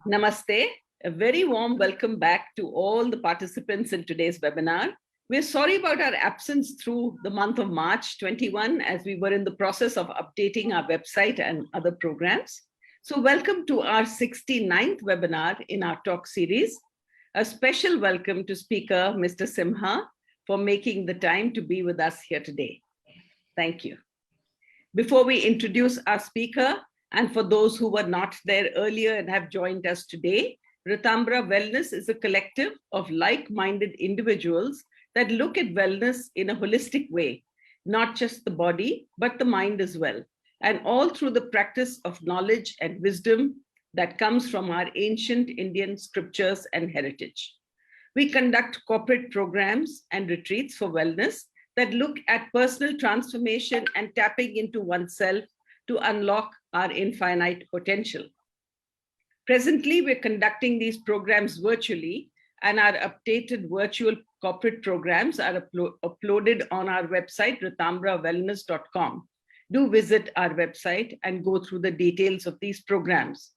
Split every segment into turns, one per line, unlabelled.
Namaste. A very warm welcome back to all the participants in today's webinar. We're sorry about our absence through the month of March 21 as we were in the process of updating our website and other programs. So welcome to our 69th webinar in our talk series. A special welcome to speaker Mr. Simha for making the time to be with us here today. Thank you. Before we introduce our speaker, and for those who were not there earlier and have joined us today, Rtambhara Wellness is a collective of like-minded individuals that look at wellness in a holistic way, not just the body, but the mind as well, and all through the practice of knowledge and wisdom that comes from our ancient Indian scriptures and heritage. We conduct corporate programs and retreats for wellness that look at personal transformation and tapping into oneself to unlock our infinite potential. Presently, we're conducting these programs virtually, and our updated virtual corporate programs are uploaded on our website, rtambharawellness.com. Do visit our website and go through the details of these programs.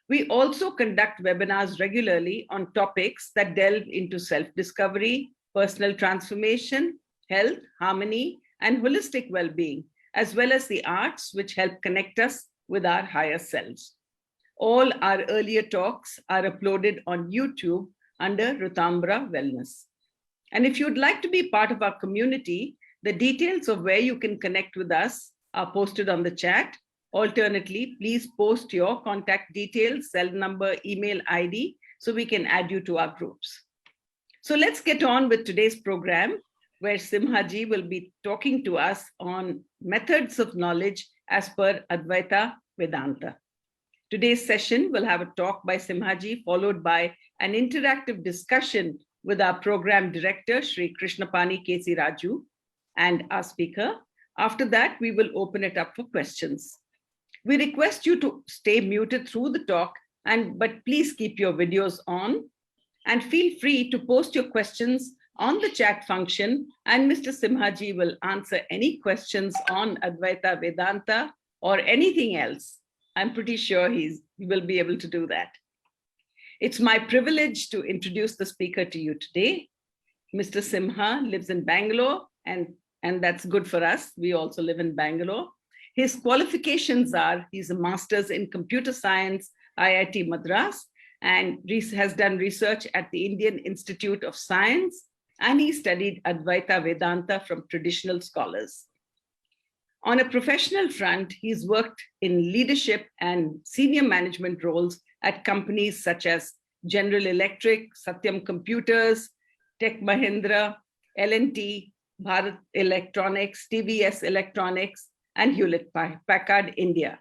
We also conduct webinars regularly on topics that delve into self-discovery, personal transformation, health, harmony, and holistic well-being, as well as the arts, which help connect us with our higher selves. All our earlier talks are uploaded on YouTube under Rtambhara Wellness. And if you'd like to be part of our community, the details of where you can connect with us are posted on the chat. Alternately, please post your contact details, cell number, email ID, so we can add you to our groups. So let's get on with today's program, where Simha ji will be talking to us on methods of knowledge as per Advaita Vedanta. Today's session will have a talk by Simha ji, followed by an interactive discussion with our program director, Shri Krishnapani K.C. Raju, and our speaker. After that, we will open it up for questions. We request you to stay muted through the talk, but please keep your videos on, and feel free to post your questions on the chat function, and Mr. Simha ji will answer any questions on Advaita Vedanta or anything else. I'm pretty sure he will be able to do that. It's my privilege to introduce the speaker to you today. Mr. Simha lives in Bangalore, and that's good for us. We also live in Bangalore. His qualifications are, he's a master's in computer science, IIT Madras, and has done research at the Indian Institute of Science, and he studied Advaita Vedanta from traditional scholars. On a professional front, he's worked in leadership and senior management roles at companies such as General Electric, Satyam Computers, Tech Mahindra, L&T, Bharat Electronics, TVS Electronics, and Hewlett-Packard India.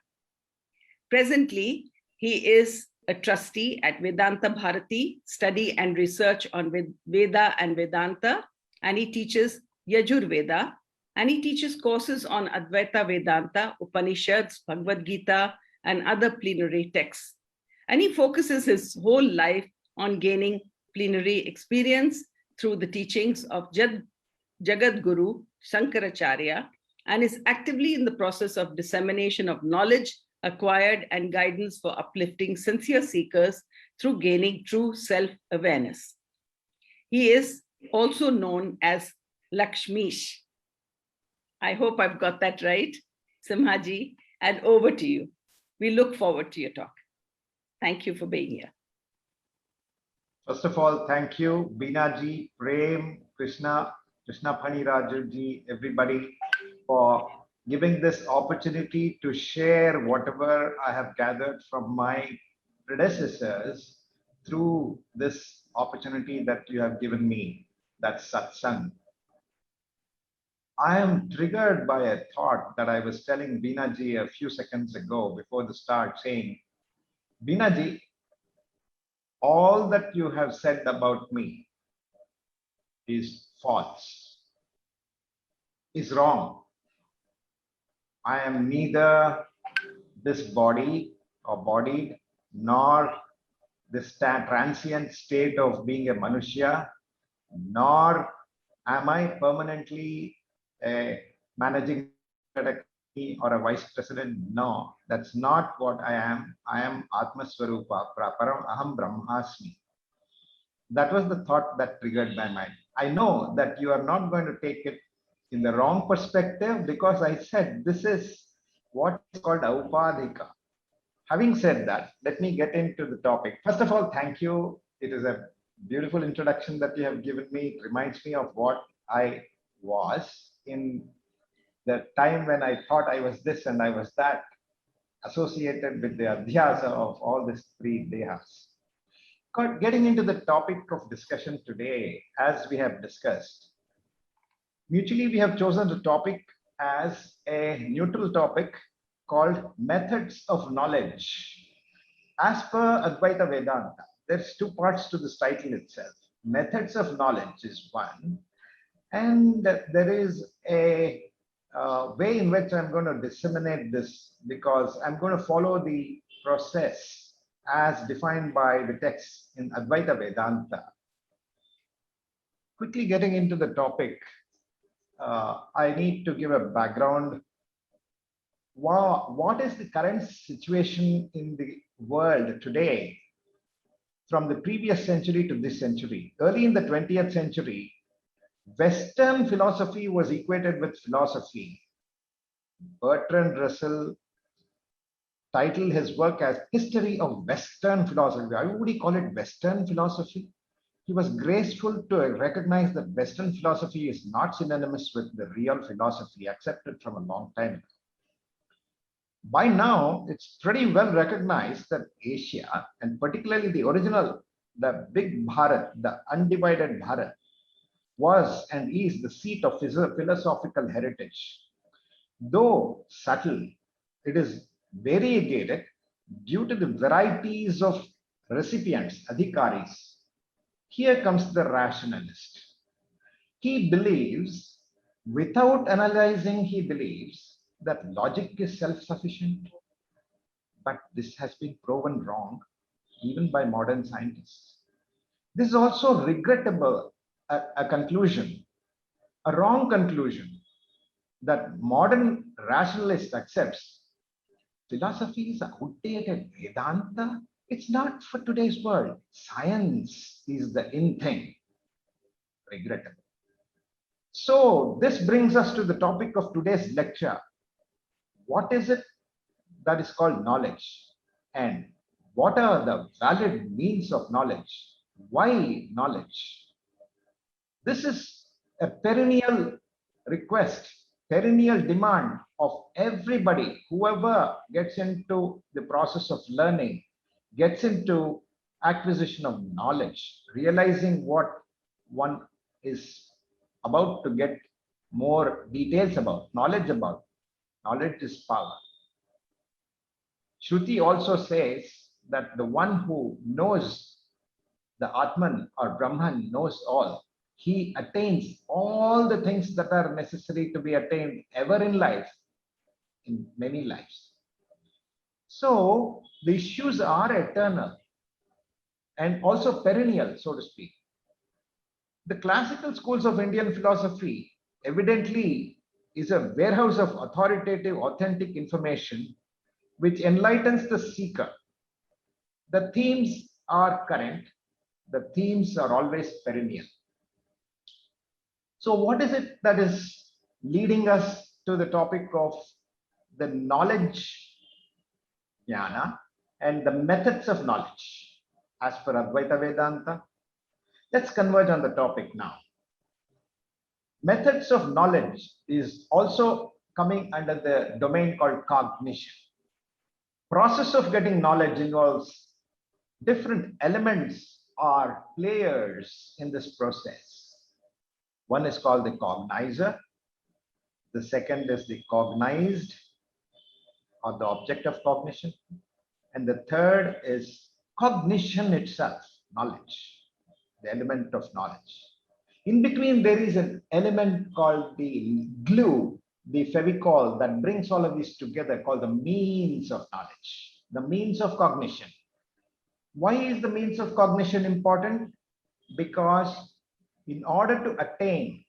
Presently, he is a trustee at Vedanta Bharati, study and research on Veda and Vedanta, and he teaches Yajur Veda, and he teaches courses on Advaita Vedanta, Upanishads, Bhagavad Gita, and other plenary texts. And he focuses his whole life on gaining plenary experience through the teachings of Jagat Guru Shankaracharya, and is actively in the process of dissemination of knowledge acquired and guidance for uplifting sincere seekers through gaining true self-awareness. He is also known as Lakshmish. I hope I've got that right, Simha ji, and over to you. We look forward to your talk. Thank you for being here.
First of all, thank you, Beena ji, Prem, Krishnapani Raju ji, everybody, for giving this opportunity to share whatever I have gathered from my predecessors through this opportunity that you have given me, that's satsang. I am triggered by a thought that I was telling Beena ji a few seconds ago before the start, saying, Beena ji, all that you have said about me is false, is wrong. I am neither this body or bodied, nor this transient state of being a Manushya, nor am I permanently a managing director or a vice president. No, that's not what I am. I am Atma Swarupa, Param Aham Brahmasmi. That was the thought that triggered my mind. I know that you are not going to take it in the wrong perspective, because I said this is what is called Aupadhika. Having said that, let me get into the topic. First of all, thank you. It is a beautiful introduction that you have given me. It reminds me of what I was in the time when I thought I was this and I was that, associated with the adhyasa of all these three dehas. Getting into the topic of discussion today, as we have discussed, mutually we have chosen the topic as a neutral topic called methods of knowledge. As per Advaita Vedanta, there's two parts to this title itself. Methods of knowledge is one, and there is a way in which I'm going to disseminate this, because I'm going to follow the process as defined by the text in Advaita Vedanta. Quickly getting into the topic, I need to give a background. What is the current situation in the world today from the previous century to this century? Early in the 20th century, Western philosophy was equated with philosophy. Bertrand Russell titled his work as History of Western Philosophy. Why would he call it Western philosophy? He was graceful to recognize that Western philosophy is not synonymous with the real philosophy accepted from a long time ago. By now, it's pretty well recognized that Asia, and particularly the original, the big Bharat, the undivided Bharat, was and is the seat of philosophical heritage. Though subtle, it is variegated due to the varieties of recipients, adhikaris. Here comes the rationalist. He believes, without analyzing, he believes that logic is self-sufficient. But this has been proven wrong, even by modern scientists. This is also regrettable, a conclusion, a wrong conclusion that modern rationalist accepts. Philosophy is outdated. Vedanta, it's not for today's world. Science is the in thing. Regrettable. So this brings us to the topic of today's lecture. What is it that is called knowledge? And what are the valid means of knowledge? Why knowledge? This is a perennial request, perennial demand of everybody, whoever gets into the process of learning, gets into acquisition of knowledge, realizing what one is about to get more details about, knowledge about. Knowledge is power. Shruti also says that the one who knows the Atman or Brahman knows all. He attains all the things that are necessary to be attained ever in life, in many lives. So the issues are eternal and also perennial, so to speak. The classical schools of Indian philosophy evidently is a warehouse of authoritative, authentic information which enlightens the seeker. The themes are current, the themes are always perennial. So what is it that is leading us to the topic of the knowledge, jnana, and the methods of knowledge as per Advaita Vedanta? Let's converge on the topic now. Methods of knowledge is also coming under the domain called cognition. Process of getting knowledge involves different elements or players in this process. One is called the cognizer. The second is the cognized, or the object of cognition. And the third is cognition itself, knowledge, the element of knowledge. In between, there is an element called the glue, the fevicol, that brings all of these together, called the means of knowledge, the means of cognition. Why is the means of cognition important? Because in order to attain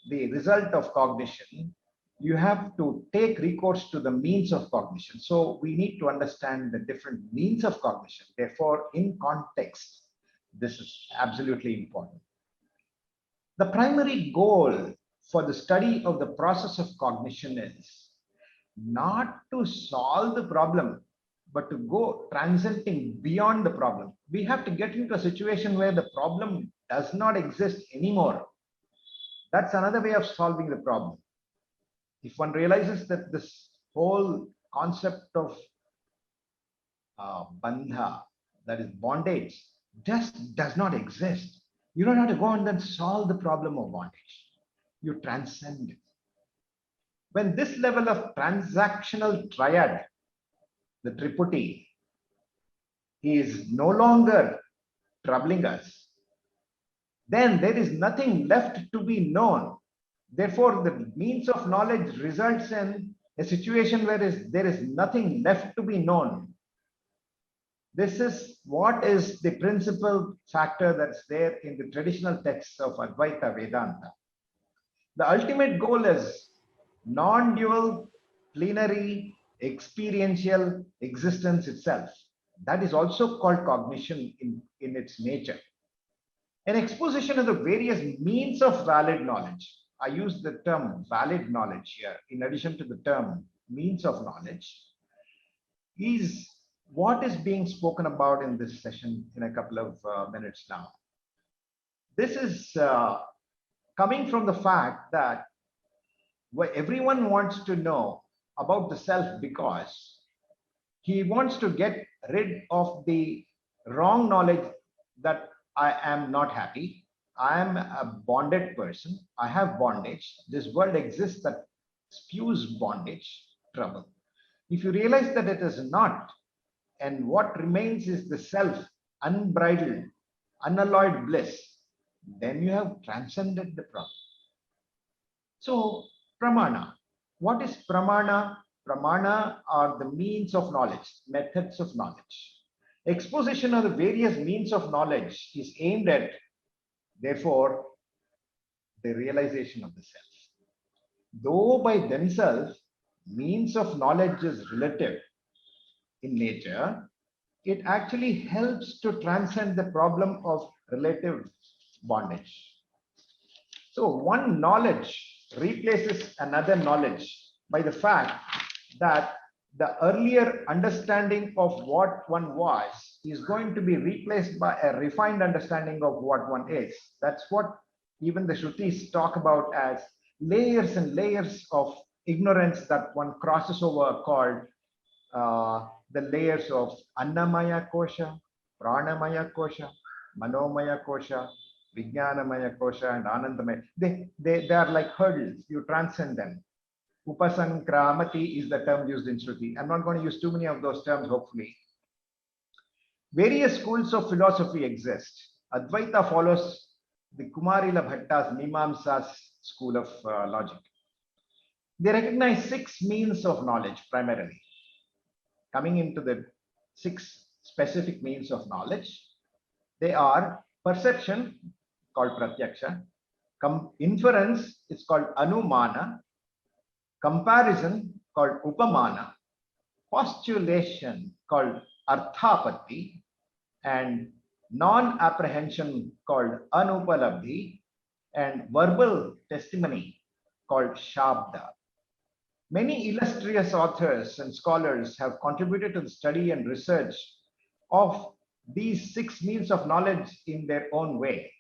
the result of cognition, you have to take recourse to the means of cognition. So we need to understand the different means of cognition. Therefore, in context, this is absolutely important. The primary goal for the study of the process of cognition is not to solve the problem, but to go transcending beyond the problem. We have to get into a situation where the problem does not exist anymore. That's another way of solving the problem. If one realizes that this whole concept of bandha, that is bondage, just does not exist, you don't have to go and then solve the problem of bondage. You transcend it. When this level of transactional triad, the triputi, is no longer troubling us, then there is nothing left to be known. Therefore, the means of knowledge results in a situation where there is nothing left to be known. This is what is the principal factor that's there in the traditional texts of Advaita Vedanta. The ultimate goal is non-dual, plenary, experiential existence itself. That is also called cognition in its nature. An exposition of the various means of valid knowledge. I use the term valid knowledge here, in addition to the term means of knowledge, is what is being spoken about in this session in a couple of minutes now. This is coming from the fact that everyone wants to know about the self because he wants to get rid of the wrong knowledge that I am not happy, I am a bonded person, I have bondage, this world exists that spews bondage, trouble. If you realize that it is not, and what remains is the self, unbridled, unalloyed bliss, then you have transcended the problem. So, pramana. What is pramana? Pramana are the means of knowledge, methods of knowledge. Exposition of the various means of knowledge is aimed at, therefore, the realization of the self. Though by themselves, means of knowledge is relative in nature, it actually helps to transcend the problem of relative bondage. So one knowledge replaces another knowledge by the fact that the earlier understanding of what one was is going to be replaced by a refined understanding of what one is. That's what even the Shrutis talk about as layers and layers of ignorance that one crosses over, called the layers of Annamaya Kosha, Pranamaya Kosha, Manomaya Kosha, Vijnanamaya Kosha, and Anandamaya. They are like hurdles, you transcend them. Upasankramati is the term used in Shruti. I'm not going to use too many of those terms, hopefully. Various schools of philosophy exist. Advaita follows the Kumarila Bhatta's Mimamsa's school of logic. They recognize 6 means of knowledge primarily. Coming into the 6 specific means of knowledge, they are perception, called pratyaksha, inference is called anumana, comparison called upamana, postulation called arthapatti, and non-apprehension called anupalabdhi, and verbal testimony called shabda. Many illustrious authors and scholars have contributed to the study and research of these 6 means of knowledge in their own way.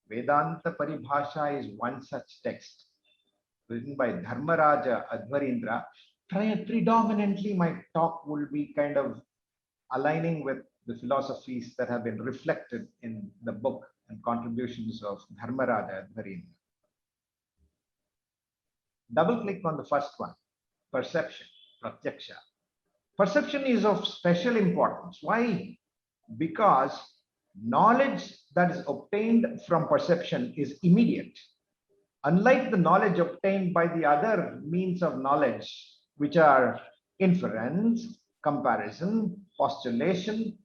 Vedanta Paribhasha is one such text, written by Dharmaraja Advarindra. Predominantly, my talk will be kind of aligning with the philosophies that have been reflected in the book and contributions of Dharmaraja Advarindra. Double click on the first one, perception, pratyaksha. Perception is of special importance. Why? Because knowledge that is obtained from perception is immediate. Unlike the knowledge obtained by the other means of knowledge, which are inference, comparison, postulation,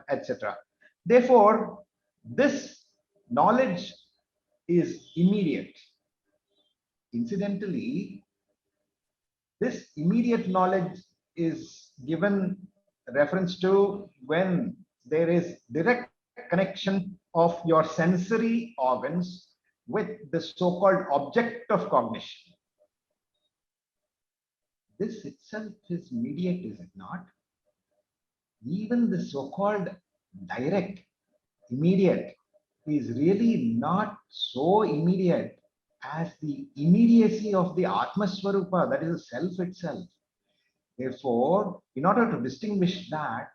etc. Therefore, this knowledge is immediate. Incidentally, This immediate knowledge is given reference to when there is direct connection of your sensory organs with the so-called object of cognition. This itself is immediate, is it not? Even the so-called direct, immediate, is really not so immediate as the immediacy of the Atma Swarupa, that is the self itself. Therefore, in order to distinguish that,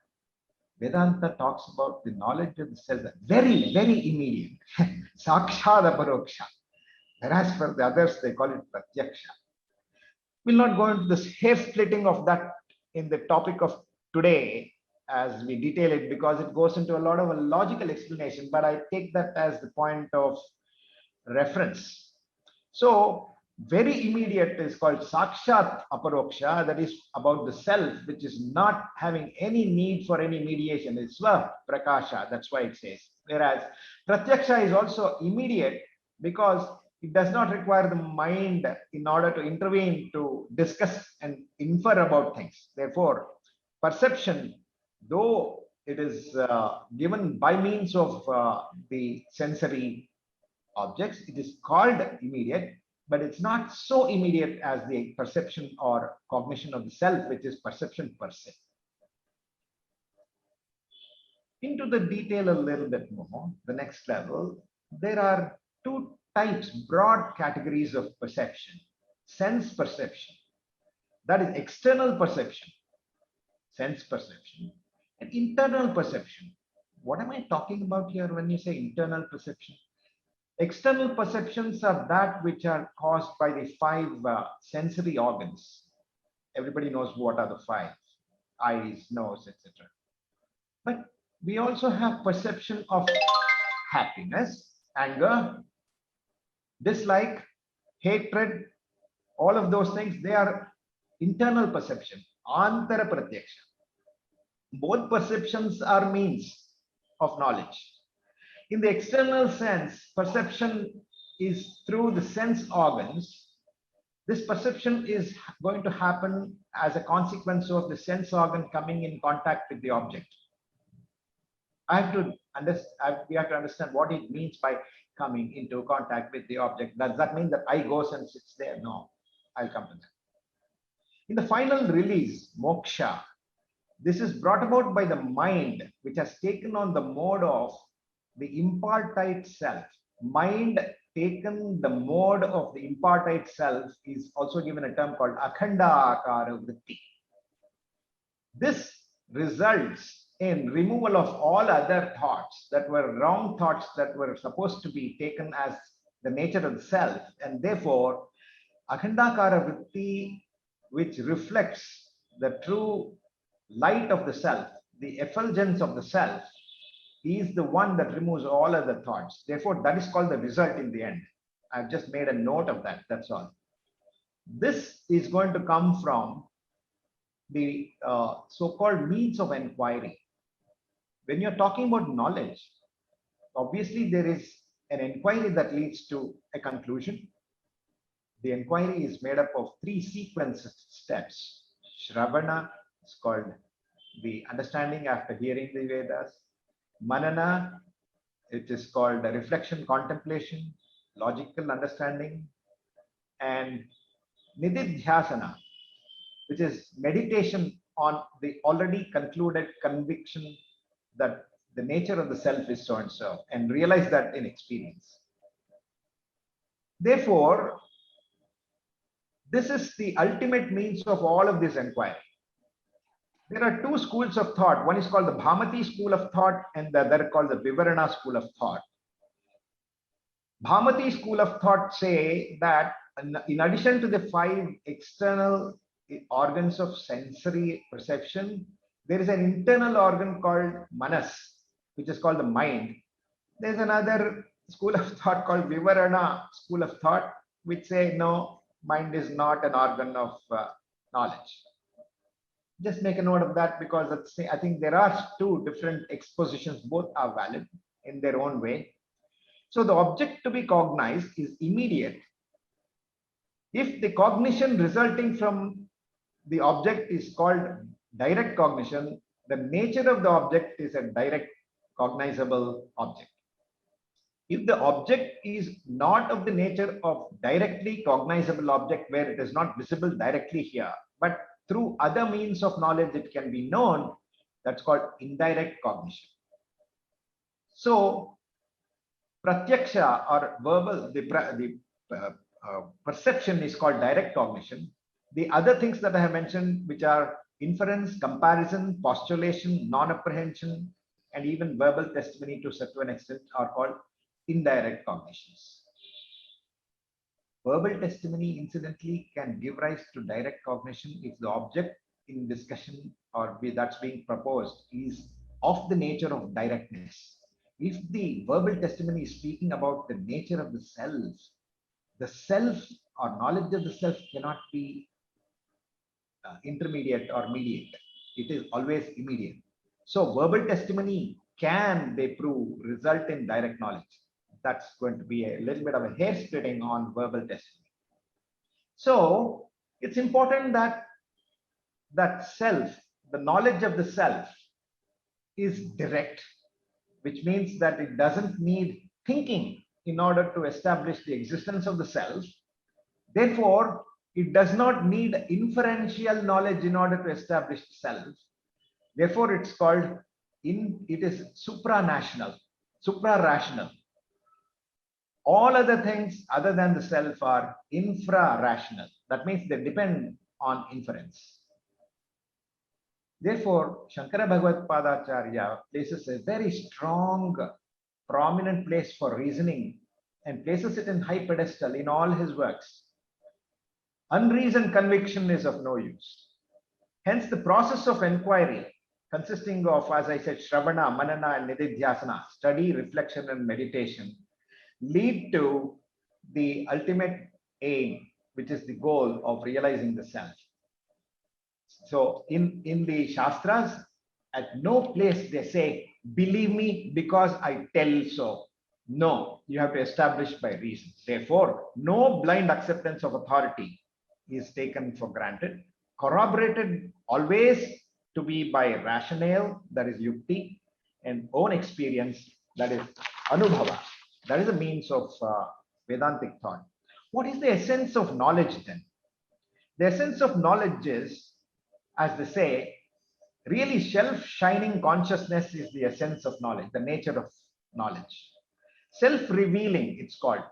Vedanta talks about the knowledge of the self, very, very immediate, sakshad aparoksha. Whereas for the others, they call it pratyaksha. We'll not go into this hair splitting of that in the topic of today as we detail it, because it goes into a lot of a logical explanation, but I take that as the point of reference. So very immediate is called sakshat aparoksha, that is about the self, which is not having any need for any mediation. It's swa prakasha, that's why it says. Whereas pratyaksha is also immediate because it does not require the mind in order to intervene to discuss and infer about things. Therefore, perception, though it is given by means of the sensory objects, it is called immediate, but it's not so immediate as the perception or cognition of the self, which is perception per se. Into the detail a little bit more, the next level, there are two types, broad categories of perception. Sense perception, that is external perception, sense perception, and internal perception. What am I talking about here when you say internal perception? External perceptions are that which are caused by the five sensory organs. Everybody knows what are the five: eyes, nose, etc. But we also have perception of happiness, anger, dislike, hatred, all of those things. They are internal perception, antara pratyaksha. Both perceptions are means of knowledge. In the external sense, perception is through the sense organs. This perception is going to happen as a consequence of the sense organ coming in contact with the object. We have to understand what it means by coming into contact with the object. Does that mean that I goes and sits there? No, I'll come to that. In the final release, moksha, this is brought about by the mind, which has taken on the mode of the impartite self. Mind taken the mode of the impartite self is also given a term called akhanda akara vritti. This results in removal of all other thoughts that were wrong thoughts that were supposed to be taken as the nature of the self, and therefore akhandakara vritti, which reflects the true light of the self, the effulgence of the self, is the one that removes all other thoughts. Therefore, that is called the result in the end. I've just made a note of that, that's all. This is going to come from the so-called means of inquiry. When you're talking about knowledge, obviously there is an inquiry that leads to a conclusion. The inquiry is made up of three sequence steps. Shravana is called the understanding after hearing the Vedas. Manana, it is called the reflection, contemplation, logical understanding. And nididhyasana, which is meditation on the already concluded conviction that the nature of the self is so and so, and realize that in experience. Therefore, this is the ultimate means of all of this inquiry. There are two schools of thought. One is called the Bhamati school of thought, and the other called the Vivarana school of thought. Bhamati school of thought say that in addition to the five external organs of sensory perception, there is an internal organ called manas, which is called the mind. There's another school of thought called Vivarana school of thought, which say no, mind is not an organ of knowledge. Just make a note of that, because I think there are two different expositions. Both are valid in their own way. So the object to be cognized is immediate if the cognition resulting from the object is called direct cognition, the nature of the object is a direct cognizable object. If the object is not of the nature of directly cognizable object, where it is not visible directly here, but through other means of knowledge it can be known, that's called indirect cognition. So pratyaksha or verbal, the perception is called direct cognition. The other things that I have mentioned, which are inference, comparison, postulation, non-apprehension, and even verbal testimony to a certain extent, are called indirect cognitions. Verbal testimony, incidentally, can give rise to direct cognition if the object in discussion or that's being proposed is of the nature of directness. If the verbal testimony is speaking about the nature of the self or knowledge of the self cannot be intermediate or mediate. It is always immediate. So verbal testimony can, they prove, result in direct knowledge. That's going to be a little bit of a hair splitting on verbal testimony. So it's important that that self, the knowledge of the self, is direct, which means that it doesn't need thinking in order to establish the existence of the self. Therefore, it does not need inferential knowledge in order to establish the self. Therefore, it's called it is supranational, supra-rational. All other things other than the self are infra-rational. That means they depend on inference. Therefore, Shankara Bhagavad Padacharya places a very strong, prominent place for reasoning and places it in high pedestal in all his works. Unreasoned conviction is of no use. Hence, the process of inquiry, consisting of, as I said, Shravana, Manana, and Nididhyasana, study, reflection, and meditation, lead to the ultimate aim, which is the goal of realizing the self. So in the Shastras, at no place they say, believe me because I tell so. No, you have to establish by reason. Therefore, no blind acceptance of authority is taken for granted. Corroborated always to be by rationale, that is yukti, and own experience, that is anubhava. That is a means of Vedantic thought. What is the essence of knowledge then? The essence of knowledge is, as they say, really self-shining consciousness is the essence of knowledge, the nature of knowledge. Self-revealing, it's called.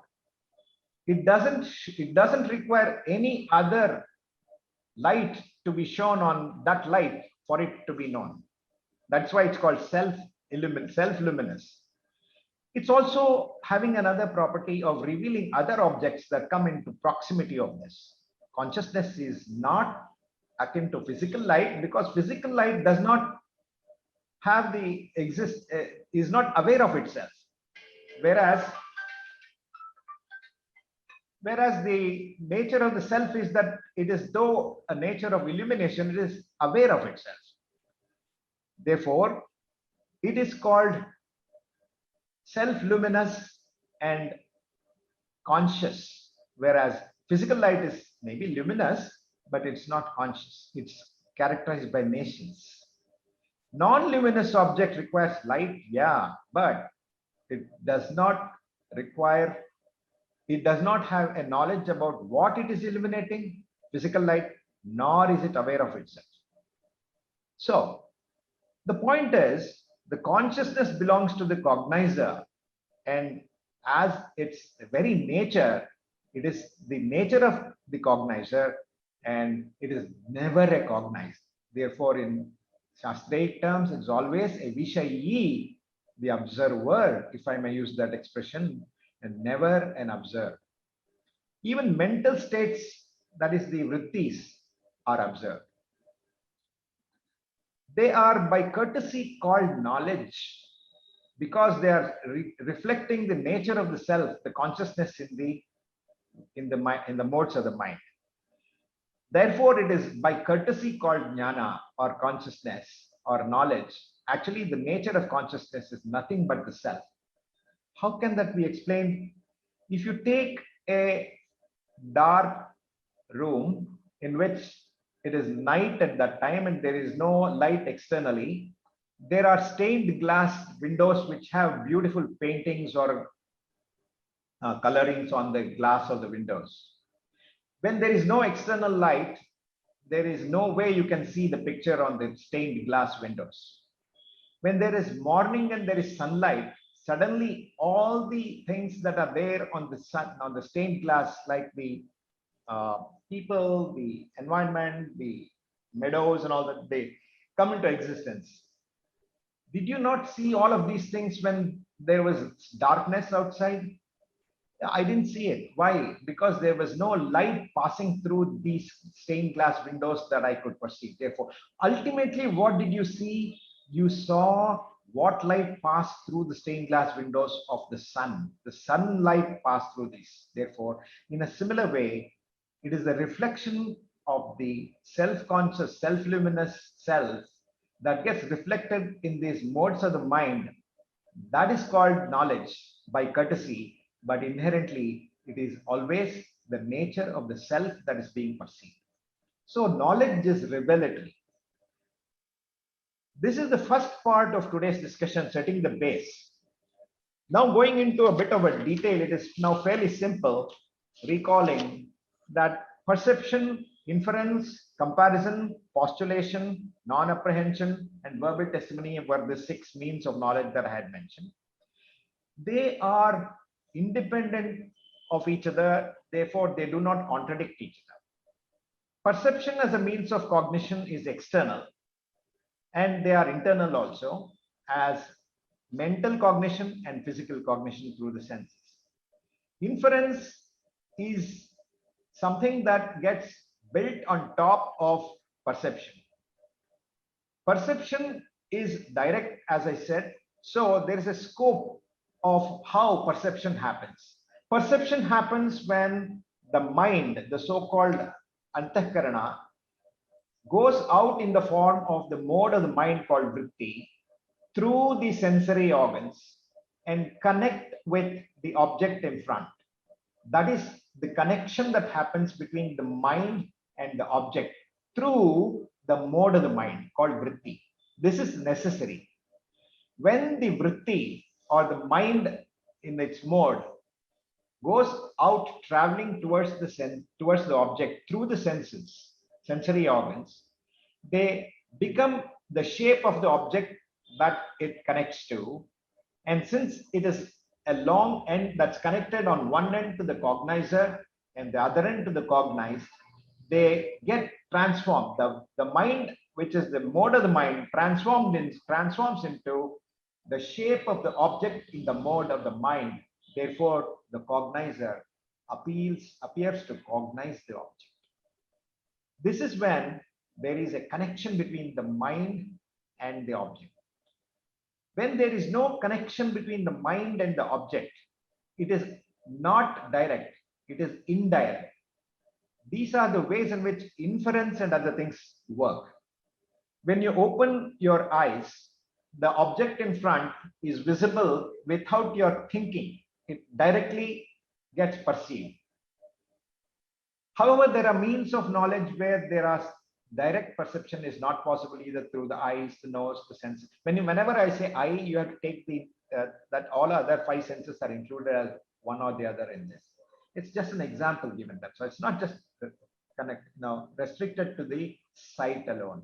It doesn't require any other light to be shown on that light for it to be known. That's why it's called self-luminous. It's also having another property of revealing other objects that come into proximity of this. Consciousness is not akin to physical light because physical light does not have is not aware of itself. Whereas the nature of the self is that it is, though a nature of illumination, it is aware of itself. Therefore, it is called self-luminous and conscious, whereas physical light is maybe luminous, but it's not conscious. It's characterized by nations. Non-luminous object requires light, yeah, but it does not have a knowledge about what it is illuminating, physical light, nor is it aware of itself. So the point is, the consciousness belongs to the cognizer, and as its very nature, it is the nature of the cognizer, and it is never recognized. Therefore, in Shastric terms, it's always a Vishayi, the observer, if I may use that expression, and never an observer. Even mental states, that is the vrittis, are observed. They are by courtesy called knowledge because they are reflecting the nature of the self, the consciousness in the modes of the mind. Therefore, it is by courtesy called jnana or consciousness or knowledge. Actually, the nature of consciousness is nothing but the self. How can that be explained? If you take a dark room in which It is night at that time and there is no light externally. There are stained glass windows which have beautiful paintings or colorings on the glass of the windows. When there is no external light, there is no way you can see the picture on the stained glass windows. When there is morning and there is sunlight, suddenly all the things that are there on the sun, on the stained glass, like the people, the environment, the meadows and all that, they come into existence. Did you not see all of these things when there was darkness outside? I didn't see it. Why? Because there was no light passing through these stained glass windows that I could perceive. Therefore, ultimately, what did you see? You saw what light passed through the stained glass windows of the sun. The sunlight passed through these. Therefore, in a similar way, it is the reflection of the self-conscious, self-luminous self that gets reflected in these modes of the mind. That is called knowledge by courtesy, but inherently it is always the nature of the self that is being perceived. So knowledge is revelatory. This is the first part of today's discussion, setting the base. Now going into a bit of a detail, it is now fairly simple, recalling that perception, inference, comparison, postulation, non-apprehension, and verbal testimony were the 6 means of knowledge that I had mentioned. They are independent of each other, therefore they do not contradict each other. Perception as a means of cognition is external, and they are internal also, as mental cognition and physical cognition through the senses. Inference is something that gets built on top of perception. Perception is direct, as I said, so there is a scope of how perception happens. Perception happens when the mind, the so-called antahkarana, goes out in the form of the mode of the mind called vritti through the sensory organs and connect with the object in front. That is the connection that happens between the mind and the object through the mode of the mind called vritti. This is necessary. When the vritti or the mind in its mode goes out traveling towards the object through the senses, sensory organs, they become the shape of the object that it connects to. And since it is a long end that's connected on one end to the cognizer and the other end to the cognized, they get transformed. The mind, which is the mode of the mind, transforms into the shape of the object in the mode of the mind. Therefore, the cognizer appears to cognize the object. This is when there is a connection between the mind and the object. When there is no connection between the mind and the object, it is not direct, it is indirect. These are the ways in which inference and other things work. When you open your eyes, the object in front is visible without your thinking. It directly gets perceived. However, there are means of knowledge where there are direct perception is not possible, either through the eyes, the nose, the senses. Whenever I say eye, you have to take that all other 5 senses are included as one or the other in this. It's just an example given that. So it's not just restricted to the sight alone.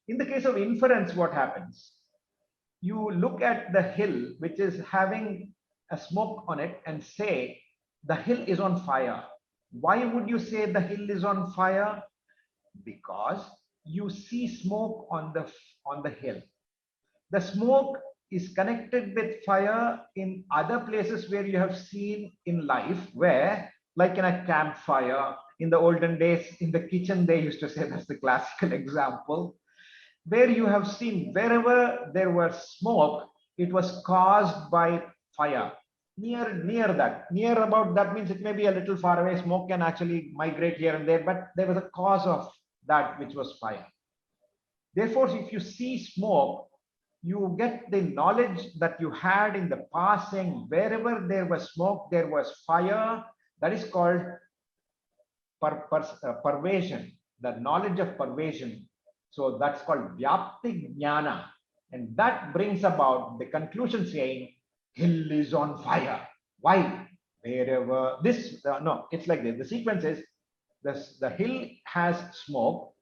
In the case of inference, what happens? You look at the hill, which is having a smoke on it, and say the hill is on fire. Why would you say the hill is on fire? Because you see smoke on the hill. The smoke is connected with fire in other places where you have seen in life, where, like in a campfire, in the olden days, in the kitchen, they used to say, that's the classical example, where you have seen wherever there was smoke, it was caused by fire. Near about that means it may be a little far away. Smoke can actually migrate here and there, but there was a cause of that, which was fire. Therefore, if you see smoke, you get the knowledge that you had in the past, saying wherever there was smoke, there was fire. That is called pervasion. the knowledge of pervasion. So that's called Vyapti Jnana. And that brings about the conclusion saying, hill is on fire. Why? Wherever this, no, it's like this. The sequence is, the hill has smoke.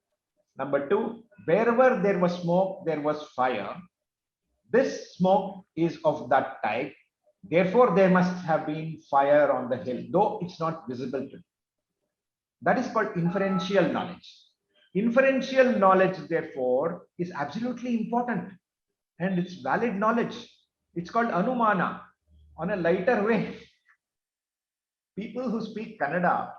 Number two, wherever there was smoke, there was fire. This smoke is of that type. Therefore, there must have been fire on the hill, though it's not visible to you. That is called inferential knowledge. Inferential knowledge, therefore, is absolutely important and it's valid knowledge. It's called Anumana. On a lighter way, people who speak Kannada,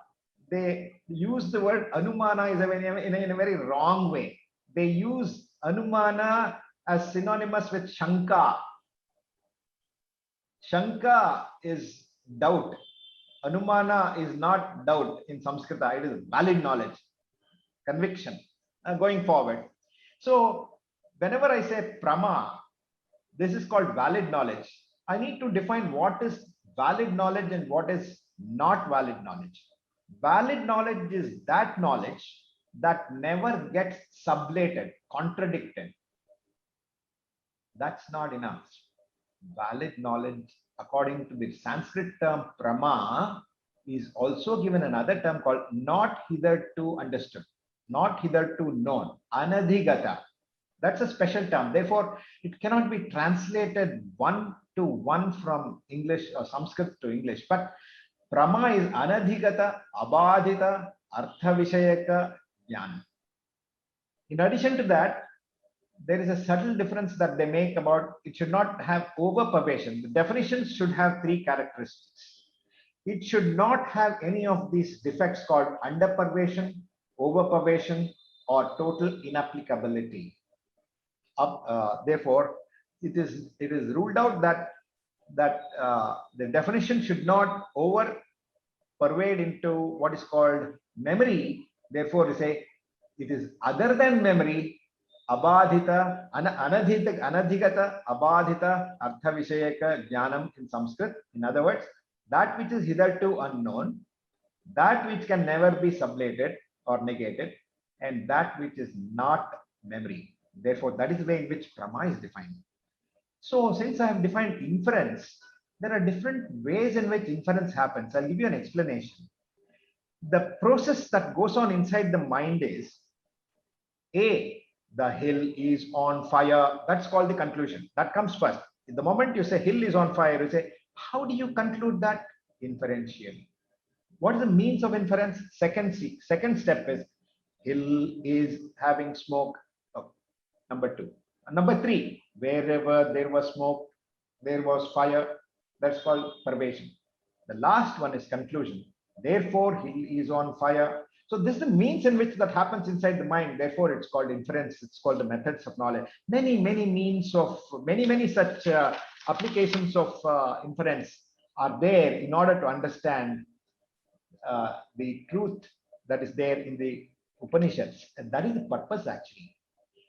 they use the word Anumana in a very wrong way. They use Anumana as synonymous with Shanka. Shanka is doubt. Anumana is not doubt in Sanskrita, it is valid knowledge, conviction, going forward. So, whenever I say Prama, this is called valid knowledge. I need to define what is valid knowledge and what is not valid knowledge. Valid knowledge is that knowledge that never gets sublated, contradicted. That's not enough. Valid knowledge, according to the Sanskrit term prama, is also given another term called not hitherto understood, not hitherto known, anadhigata. That's a special term. Therefore, it cannot be translated one to one from English or Sanskrit to English. But prama is anadhigata, abadhita, artha-vishayaka jnana. In addition to that, there is a subtle difference that they make about it should not have over-pervasion. The definitions should have three characteristics. It should not have any of these defects called under-pervasion, over-pervasion, or total inapplicability. Therefore, it is ruled out that the definition should not over-pervade into what is called memory. Therefore, we say it is other than memory. Abadhita, anadhigata, abadhita, artha-vishayaka jnanam in Sanskrit. In other words, that which is hitherto unknown, that which can never be sublated or negated, and that which is not memory. Therefore, that is the way in which prama is defined. So, since I have defined inference, there are different ways in which inference happens. I'll give you an explanation. The process that goes on inside the mind is A, the hill is on fire. That's called the conclusion. That comes first. The moment you say hill is on fire, you say, how do you conclude that? Inferential. What is the means of inference? Second step is hill is having smoke. Oh, number two. Number three, wherever there was smoke, there was fire. That's called pervasion. The last one is conclusion. Therefore, hill is on fire. So this is the means in which that happens inside the mind. Therefore, it's called inference. It's called the methods of knowledge. Many means of many such applications of inference are there in order to understand the truth that is there in the Upanishads. And that is the purpose actually.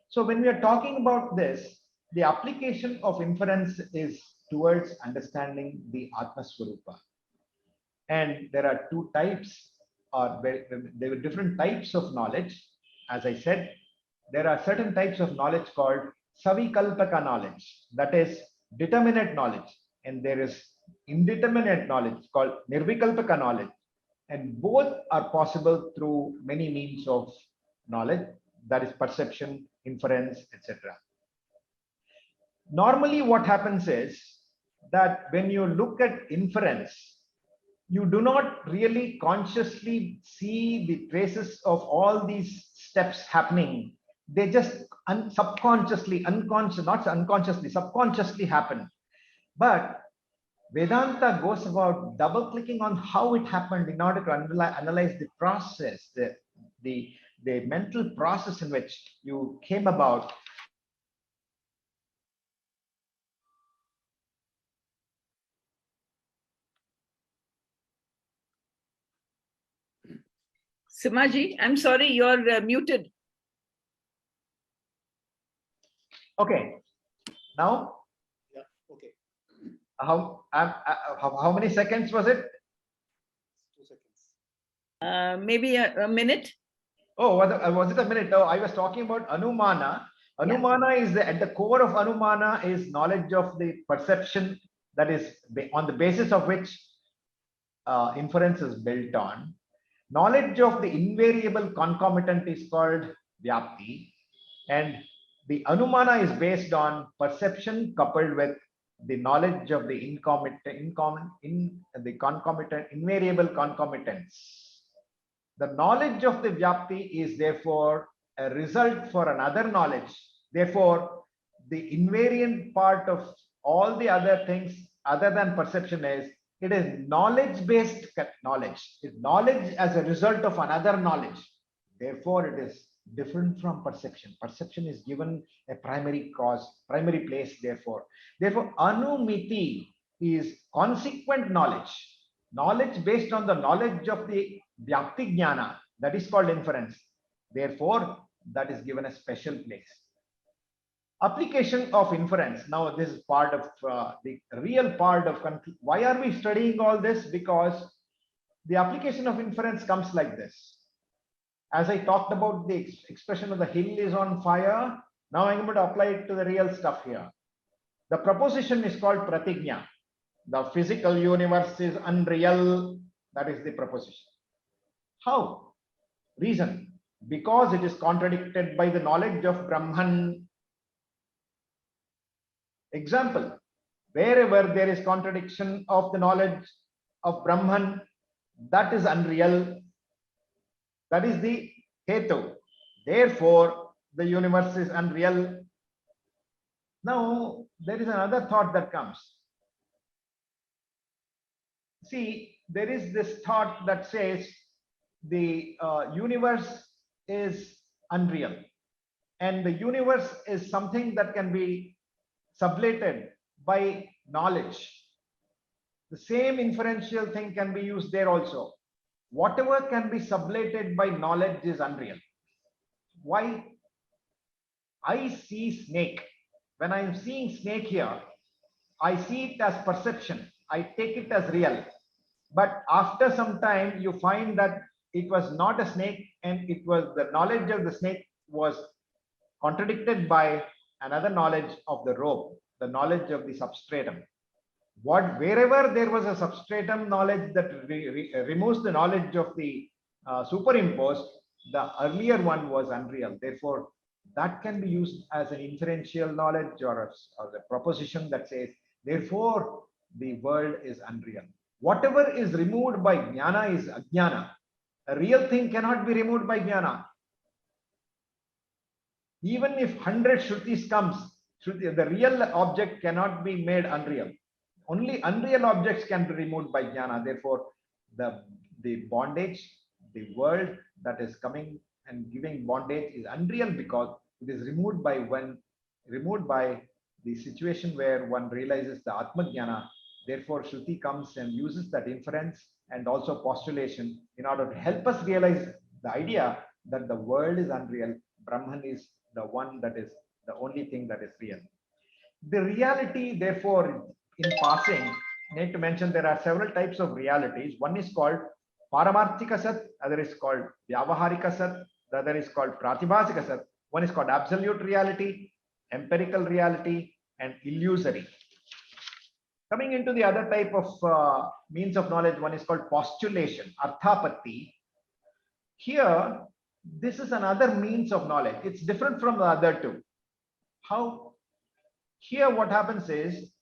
So when we are talking about this, the application of inference is towards understanding the Atma Swarupa. And there are two types. There were different types of knowledge. As I said, there are certain types of knowledge called savikalpaka knowledge, that is determinate knowledge, and there is indeterminate knowledge called nirvikalpaka knowledge, and both are possible through many means of knowledge, that is perception, inference, etc. Normally what happens is that when you look at inference, you do not really consciously see the traces of all these steps happening. They just subconsciously, subconsciously happen. But Vedanta goes about double clicking on how it happened in order to analyze the process, the mental process in which you came about.
Simaji, I'm sorry, you're muted.
Okay, now?
Yeah, okay.
How many seconds was it?
2 seconds.
Maybe a minute.
Oh, was it a minute? Oh, I was talking about Anumana. Anumana is at the core of Anumana is knowledge of the perception, that is on the basis of which inference is built on. Knowledge of the invariable concomitant is called Vyapti, and the Anumana is based on perception coupled with the knowledge of the concomitant invariable concomitants. The knowledge of the Vyapti is therefore a result for another knowledge. Therefore, the invariant part of all the other things other than perception is it is knowledge-based knowledge. It's knowledge as a result of another knowledge. Therefore, it is different from perception. Perception is given a primary cause, primary place, therefore. Therefore, Anumiti is consequent knowledge. Knowledge based on the knowledge of the Vyapti Jnana, that is called inference. Therefore, that is given a special place. Application of inference. Now, this is part of the real part of why are we studying all this? Because the application of inference comes like this. As I talked about the expression of the hill is on fire, now I'm going to apply it to the real stuff here. The proposition is called pratigna. The physical universe is unreal. That is the proposition. How? Reason. Because it is contradicted by the knowledge of Brahman. Example, wherever there is contradiction of the knowledge of Brahman, that is unreal. That is the hetu. Therefore, the universe is unreal. Now, there is another thought that comes. See, there is this thought that says the universe is unreal. And the universe is something that can be sublated by knowledge. The same inferential thing can be used there also. Whatever can be sublated by knowledge is unreal. Why? I see snake. When I am seeing snake here, I see it as perception. I take it as real. But after some time, you find that it was not a snake, and it was the knowledge of the snake was contradicted by another knowledge of the rope, the knowledge of the substratum. Wherever there was a substratum knowledge that removes the knowledge of the superimposed, the earlier one was unreal. Therefore, that can be used as an inferential knowledge or a proposition that says, therefore, the world is unreal. Whatever is removed by jnana is ajnana. A real thing cannot be removed by jnana. Even if 100 shrutis comes, the real object cannot be made unreal. Only unreal objects can be removed by jnana. Therefore, the bondage, the world that is coming and giving bondage is unreal because it is removed by the situation where one realizes the Atma Jnana. Therefore, Shruti comes and uses that inference and also postulation in order to help us realize the idea that the world is unreal. Brahman is the one that is the only thing that is real. The reality, therefore, in passing, I need to mention there are several types of realities. One is called Paramarthika Sat, other is called Vyavaharika Sat, the other is called Pratibhasika Sat. One is called absolute reality, empirical reality, and illusory. Coming into the other type of means of knowledge, one is called postulation, arthapatti. Here, this is another means of knowledge. It's different from the other two. How? Here, what happens is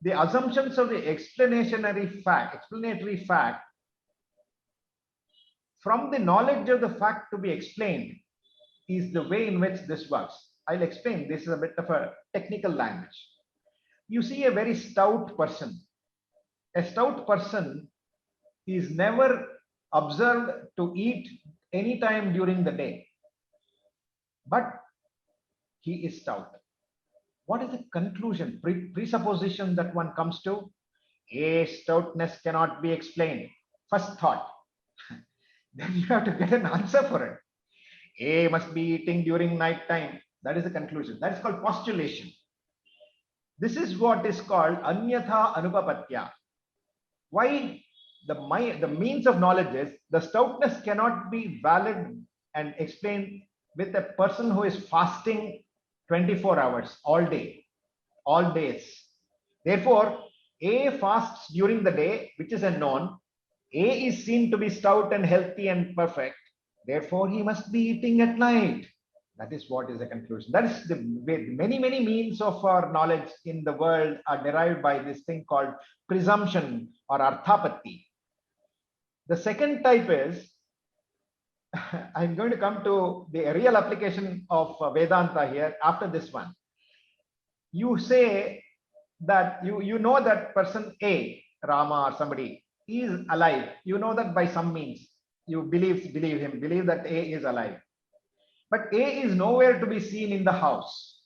the assumptions of the explanatory fact, from the knowledge of the fact to be explained is the way in which this works. I'll explain. This is a bit of a technical language. You see a very stout person. A stout person is never observed to eat any time during the day, but he is stout. What is the conclusion, presupposition that one comes to? A, stoutness cannot be explained. First thought. Then you have to get an answer for it. A must be eating during night time. That is the conclusion. That is called postulation. This is what is called anyatha anupapatya. Why the means of knowledge is the stoutness cannot be valid and explain with a person who is fasting 24 hours all day, all days. Therefore, A fasts during the day, which is a known. A is seen to be stout and healthy and perfect. Therefore, he must be eating at night. That is what is the conclusion. That is the way many, many means of our knowledge in the world are derived by this thing called presumption or arthapatti. The second type is, I'm going to come to the real application of Vedanta here after this one. You say that you know that person A, Rama or somebody, is alive. You know that by some means. You believe him, believe that A is alive. But A is nowhere to be seen in the house.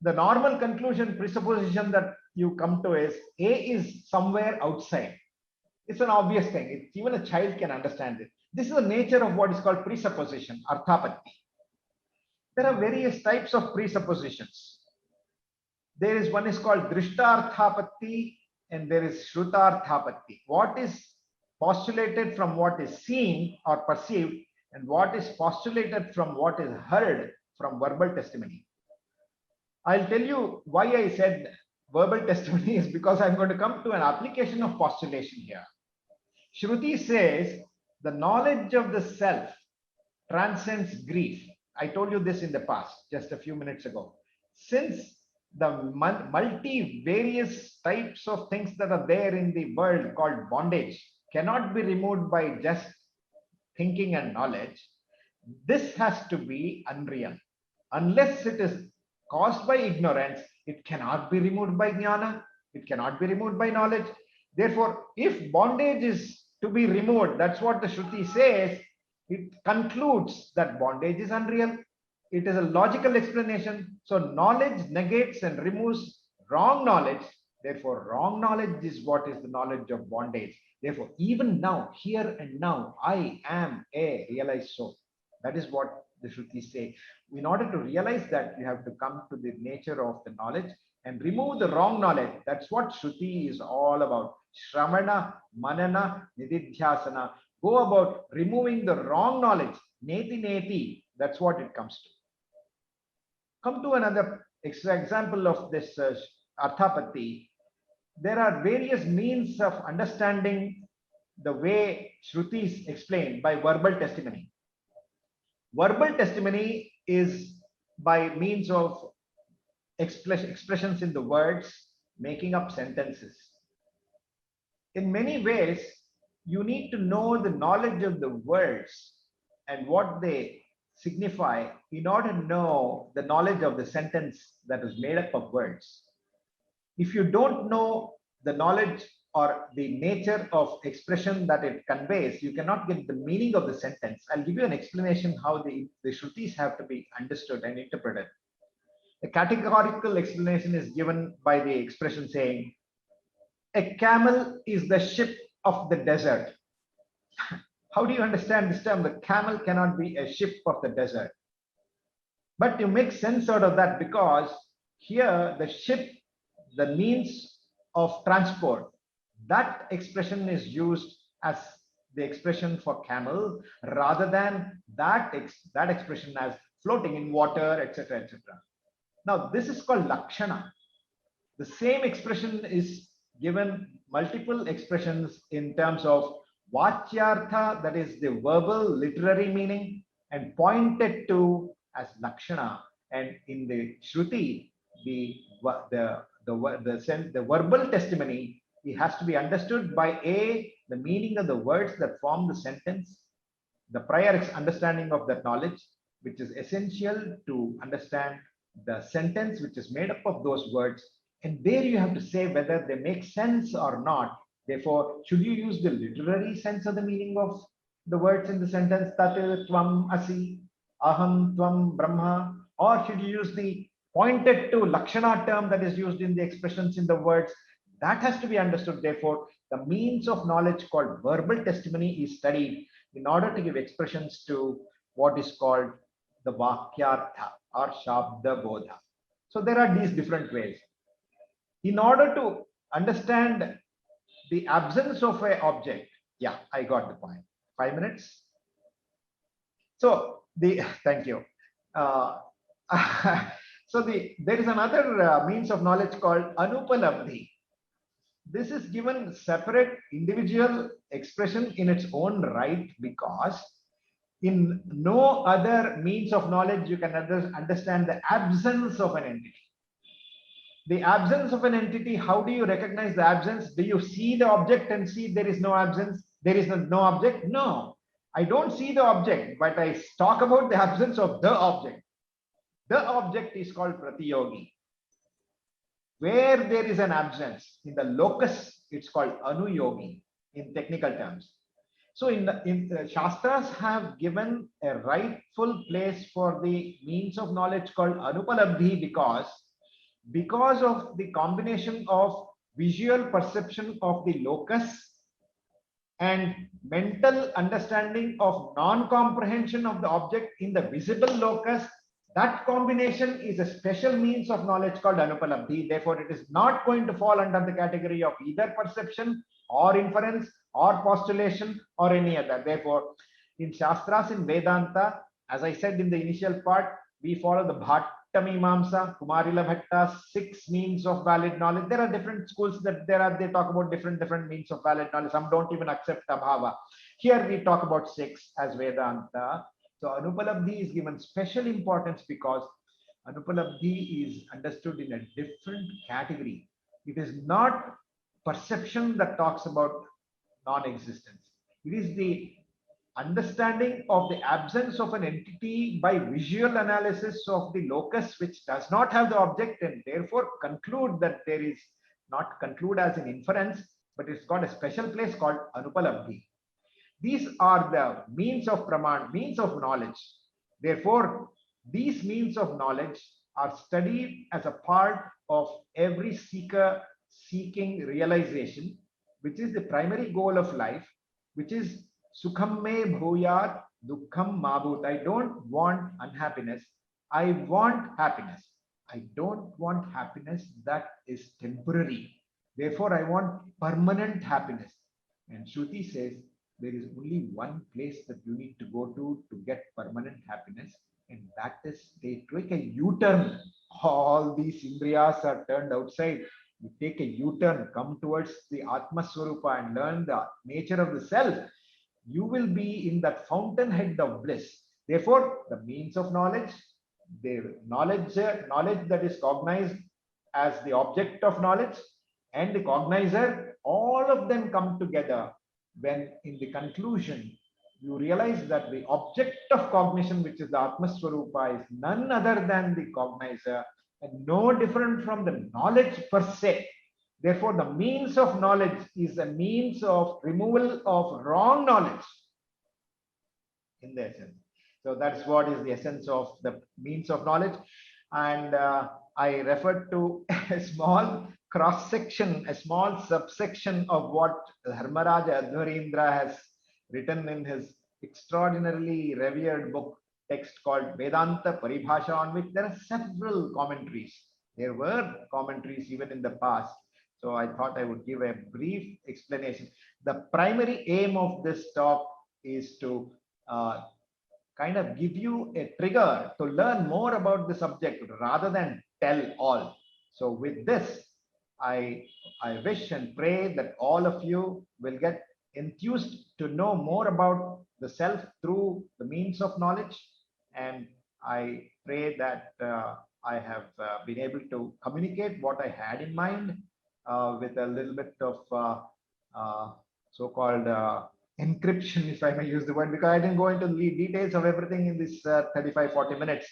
The normal conclusion, presupposition that you come to is A is somewhere outside. It's an obvious thing. Even a child can understand it. This is the nature of what is called presupposition, arthapatti. There are various types of presuppositions. There is one is called drishtarthapatti and there is shrutarthapatti. What is postulated from what is seen or perceived and what is postulated from what is heard from verbal testimony. I'll tell you why I said verbal testimony is because I'm going to come to an application of postulation here. Shruti says the knowledge of the self transcends grief. I told you this in the past, just a few minutes ago. Since the multi-various types of things that are there in the world called bondage cannot be removed by just thinking and knowledge, this has to be unreal. Unless it is caused by ignorance, it cannot be removed by jnana, it cannot be removed by knowledge. Therefore, if bondage is to be removed, that's what the Shruti says, it concludes that bondage is unreal. It is a logical explanation. So knowledge negates and removes wrong knowledge. Therefore, wrong knowledge is what is the knowledge of bondage. Therefore, even now, here and now, I am a realized soul. That is what the Shrutis say. In order to realize that, you have to come to the nature of the knowledge and remove the wrong knowledge. That's what Shruti is all about. Shramana, Manana, Nididhyasana. Go about removing the wrong knowledge. Neti neti. That's what it comes to. Come to another example of this arthapatti. There are various means of understanding the way Shrutis explain by verbal testimony. Verbal testimony is by means of expressions in the words, making up sentences. In many ways, you need to know the knowledge of the words and what they signify in order to know the knowledge of the sentence that is made up of words. If you don't know the knowledge or the nature of expression that it conveys, you cannot get the meaning of the sentence. I'll give you an explanation how the Shrutis have to be understood and interpreted. A categorical explanation is given by the expression saying, a camel is the ship of the desert. How do you understand this term? The camel cannot be a ship of the desert. But you make sense out of that because here the ship, the means of transport, that expression is used as the expression for camel rather than that expression as floating in water, etc., etc. Now, this is called lakshana. The same expression is given multiple expressions in terms of vachyartha, that is the verbal literary meaning, and pointed to as lakshana. And in the Shruti, the verbal testimony, it has to be understood by the meaning of the words that form the sentence, the prior understanding of that knowledge, which is essential to understand the sentence which is made up of those words. And there you have to say whether they make sense or not. Therefore, should you use the literary sense of the meaning of the words in the sentence, tat tvam asi, aham tvam brahma, or should you use the pointed to lakshana term that is used in the expressions in the words? That has to be understood. Therefore, the means of knowledge called verbal testimony is studied in order to give expressions to what is called the vakyartha or shabda bodha. So there are these different ways. In order to understand the absence of an object, yeah, I got the point. 5 minutes. So thank you. There is another means of knowledge called anupalabdhi. This is given separate individual expression in its own right, because in no other means of knowledge you can understand the absence of an entity. The absence of an entity, how do you recognize the absence? Do you see the object and see there is no absence? There is no object? No, I don't see the object, but I talk about the absence of the object. The object is called pratiyogi. Where there is an absence, in the locus, it's called anuyogi in technical terms. So in the Shastras have given a rightful place for the means of knowledge called anupalabdhi, because of the combination of visual perception of the locus and mental understanding of non-comprehension of the object in the visible locus. That combination is a special means of knowledge called anupalabdhi. Therefore, it is not going to fall under the category of either perception or inference or postulation or any other. Therefore, in Shastras, in Vedanta, as I said in the initial part, we follow the Bhatta Mimamsa, Kumarila Bhatta's 6 means of valid knowledge. There are different schools that they talk about different means of valid knowledge. Some don't even accept abhava. Here we talk about 6 as Vedanta. So anupalabdhi is given special importance because anupalabdhi is understood in a different category. It is not perception that talks about non-existence. It is the understanding of the absence of an entity by visual analysis of the locus which does not have the object, and therefore conclude that there is, not conclude as an inference, but it's got a special place called anupalabdhi. These are the means of praman, means of knowledge. Therefore, these means of knowledge are studied as a part of every seeker seeking realization, which is the primary goal of life, which is Sukham me bhuyat dukkham mabhut. I don't want unhappiness. I want happiness. I don't want happiness that is temporary. Therefore, I want permanent happiness. And Shruti says there is only one place that you need to go to get permanent happiness, and that is they take a U-turn. All these indriyas are turned outside. You take a U-turn, come towards the Atma Swarupa and learn the nature of the self. You will be in that fountainhead of bliss. Therefore, the means of knowledge, the knowledge that is cognized as the object of knowledge and the cognizer, all of them come together when in the conclusion you realize that the object of cognition, which is the Atma Swarupa, is none other than the cognizer and no different from the knowledge per se. Therefore, the means of knowledge is a means of removal of wrong knowledge in the essence. So that's what is the essence of the means of knowledge. And I referred to a small cross section, a small subsection of what Dharmaraja Adhvarendra has written in his extraordinarily revered book text called Vedanta Paribhasha, on which there are several commentaries. There were commentaries even in the past. So I thought I would give a brief explanation. The primary aim of this talk is to kind of give you a trigger to learn more about the subject rather than tell all. So with this, I wish and pray that all of you will get enthused to know more about the self through the means of knowledge. And I pray that I have been able to communicate what I had in mind with a little bit of so-called encryption, if I may use the word, because I didn't go into the details of everything in this 35-40 minutes.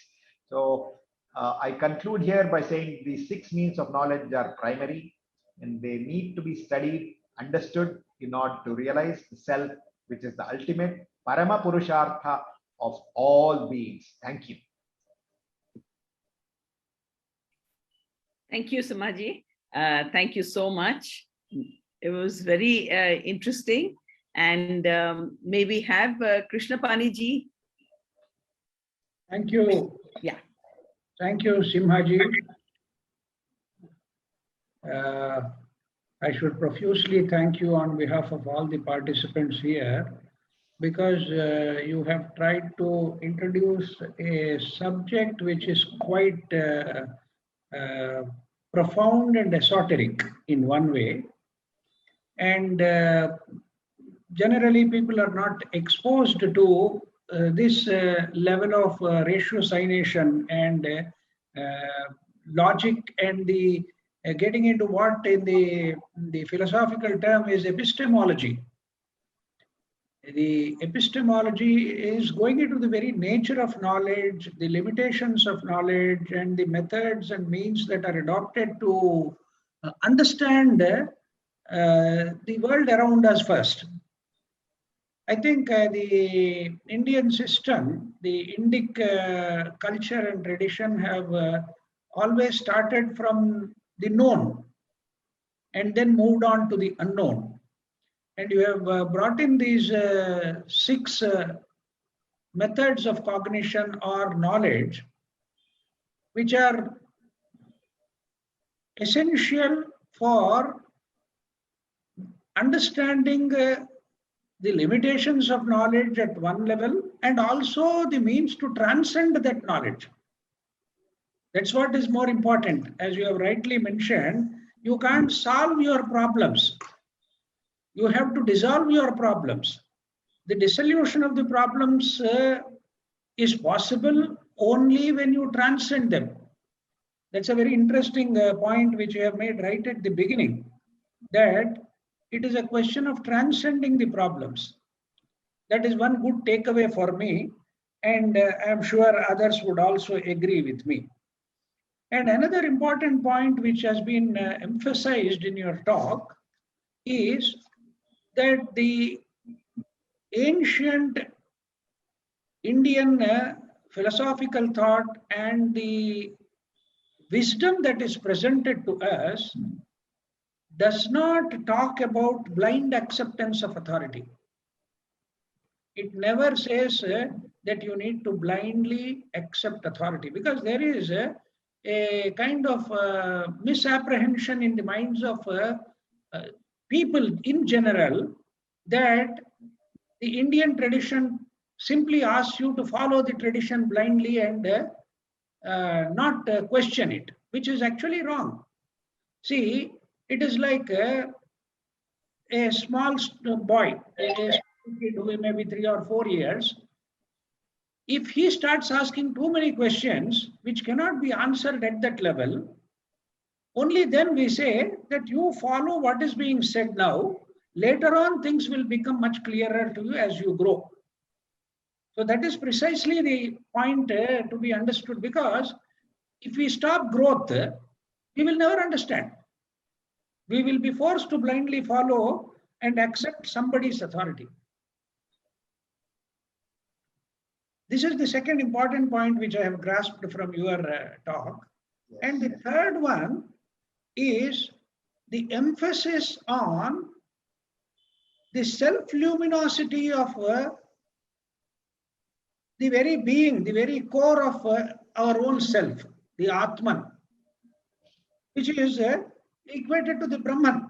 So I conclude here by saying these 6 means of knowledge are primary and they need to be studied, understood in order to realize the self, which is the ultimate Parama Purushartha of all beings. Thank you.
Thank you, Samaji. Thank you so much. It was very interesting. And may we have Krishnapani ji?
Thank you.
Yeah.
Thank you, Simha ji. I should profusely thank you on behalf of all the participants here. because you have tried to introduce a subject which is quite profound and esoteric in one way. And generally, people are not exposed to this level of ratiocination and logic, and the getting into what in the philosophical term is epistemology. The epistemology is going into the very nature of knowledge, the limitations of knowledge, and the methods and means that are adopted to understand the world around us first. I think the Indian system, the Indic culture and tradition have always started from the known and then moved on to the unknown. And you have brought in these 6 methods of cognition or knowledge, which are essential for understanding the limitations of knowledge at one level, and also the means to transcend that knowledge. That's what is more important. As you have rightly mentioned, you can't solve your problems. You have to dissolve your problems. The dissolution of the problems is possible only when you transcend them. That's a very interesting point which you have made right at the beginning, that it is a question of transcending the problems. That is one good takeaway for me, and I'm sure others would also agree with me. And another important point which has been emphasized in your talk is that the ancient Indian philosophical thought and the wisdom that is presented to us does not talk about blind acceptance of authority. It never says that you need to blindly accept authority, because there is a kind of misapprehension in the minds of people in general that the Indian tradition simply asks you to follow the tradition blindly and not question it, which is actually wrong. See, it is like a small boy, a kid who may be 3 or 4 years. If he starts asking too many questions which cannot be answered at that level, only then we say that you follow what is being said now. Later on, things will become much clearer to you as you grow. So that is precisely the point to be understood, because if we stop growth, we will never understand. We will be forced to blindly follow and accept somebody's authority. This is the second important point which I have grasped from your talk. Yes. And the third one is the emphasis on the self-luminosity of the very being, the very core of our own self, the Atman, which is equated to the Brahman.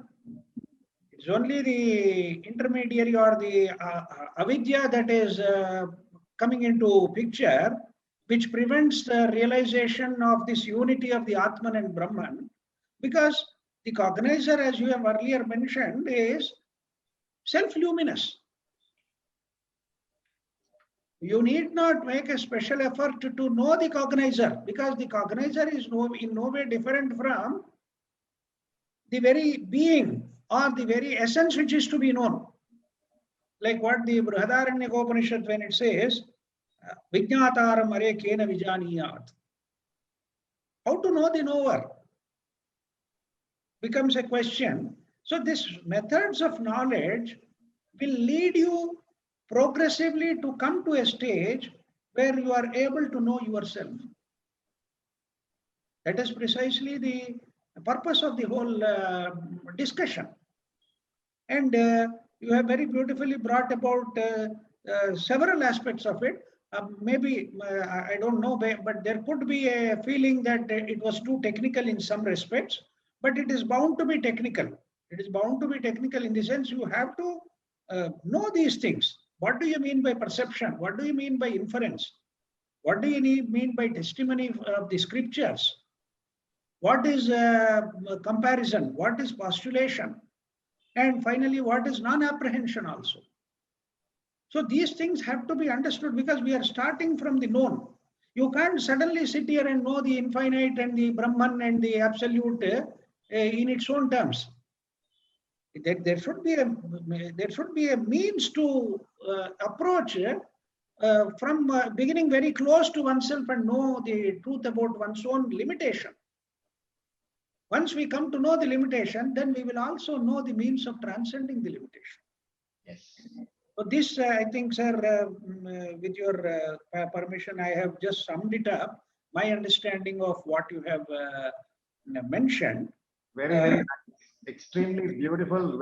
It's only the intermediary or the avidya that is coming into picture, which prevents the realization of this unity of the Atman and Brahman, because the cognizer, as you have earlier mentioned, is self-luminous. You need not make a special effort to know the cognizer, because the cognizer is in no way different from the very being or the very essence which is to be known. Like what the Brihadaranyaka Upanishad, when it says, Vijñātāram are kena vijaniyāt. How to know the knower becomes a question. So these methods of knowledge will lead you progressively to come to a stage where you are able to know yourself. That is precisely the purpose of the whole discussion. And you have very beautifully brought about several aspects of it. Maybe, I don't know, but there could be a feeling that it was too technical in some respects, but it is bound to be technical. It is bound to be technical in the sense you have to know these things. What do you mean by perception? What do you mean by inference? What do you mean by testimony of the scriptures? What is comparison? What is postulation? And finally, what is non-apprehension also? So these things have to be understood because we are starting from the known. You can't suddenly sit here and know the infinite and the Brahman and the absolute in its own terms. There should be a means to approach from beginning very close to oneself and know the truth about one's own limitation. Once we come to know the limitation, then we will also know the means of transcending the limitation.
Yes.
So this, I think, sir, with your permission, I have just summed it up. My understanding of what you have mentioned.
Very, very nice. Extremely beautiful.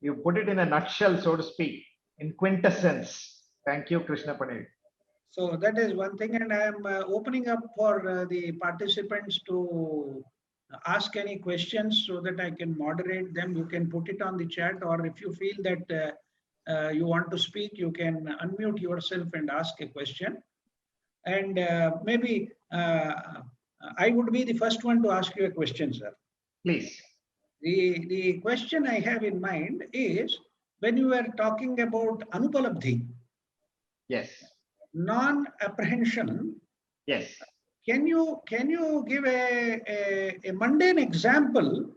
You put it in a nutshell, so to speak, in quintessence. Thank you, Krishna Pandit.
So that is one thing, and I am opening up for the participants to ask any questions so that I can moderate them. You can put it on the chat, or if you feel that you want to speak, you can unmute yourself and ask a question. And maybe I would be the first one to ask you a question, sir.
Please.
The question I have in mind is, when you were talking about anupalabdhi,
Yes.
non-apprehension,
Yes.
can you give a mundane example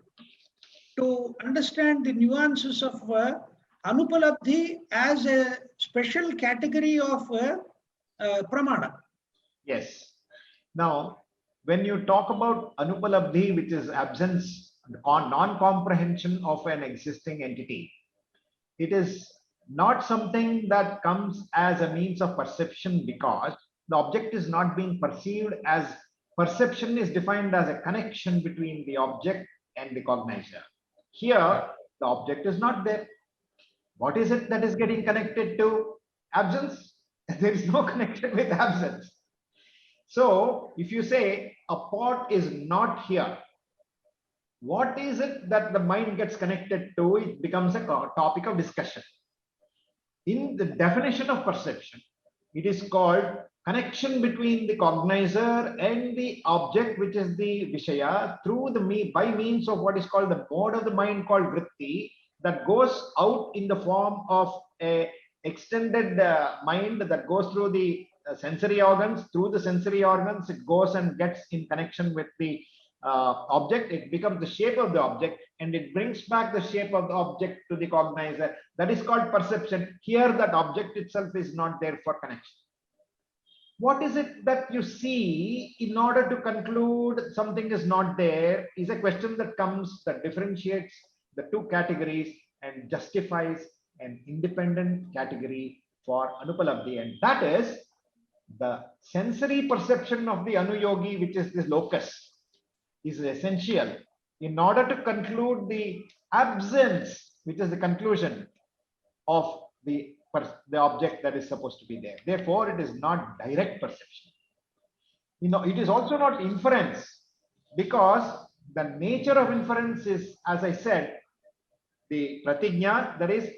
to understand the nuances of anupalabdhi as a special category of pramana?
Yes. Now, when you talk about anupalabdhi, which is absence or non-comprehension of an existing entity, it is not something that comes as a means of perception, because the object is not being perceived as perception is defined as a connection between the object and the cognizer. Here, the object is not there. What is it that is getting connected to? Absence. There is no connection with absence. So, if you say a pot is not here, what is it that the mind gets connected to? It becomes a topic of discussion. In the definition of perception, it is called connection between the cognizer and the object, which is the Vishaya, through by means of what is called the mode of the mind called Vritti, that goes out in the form of a extended mind that goes through the sensory organs. Through the sensory organs, it goes and gets in connection with the object. It becomes the shape of the object, and it brings back the shape of the object to the cognizer. That is called perception. Here, that object itself is not there for connection. What is it that you see in order to conclude something is not there is a question that comes, that differentiates the two categories and justifies an independent category for anupalabdhi, and that is the sensory perception of the anuyogi, which is this locus, is essential in order to conclude the absence, which is the conclusion of the object that is supposed to be there. Therefore, it is not direct perception. It is also not inference, because the nature of inference is, as I said, the pratigna, that is,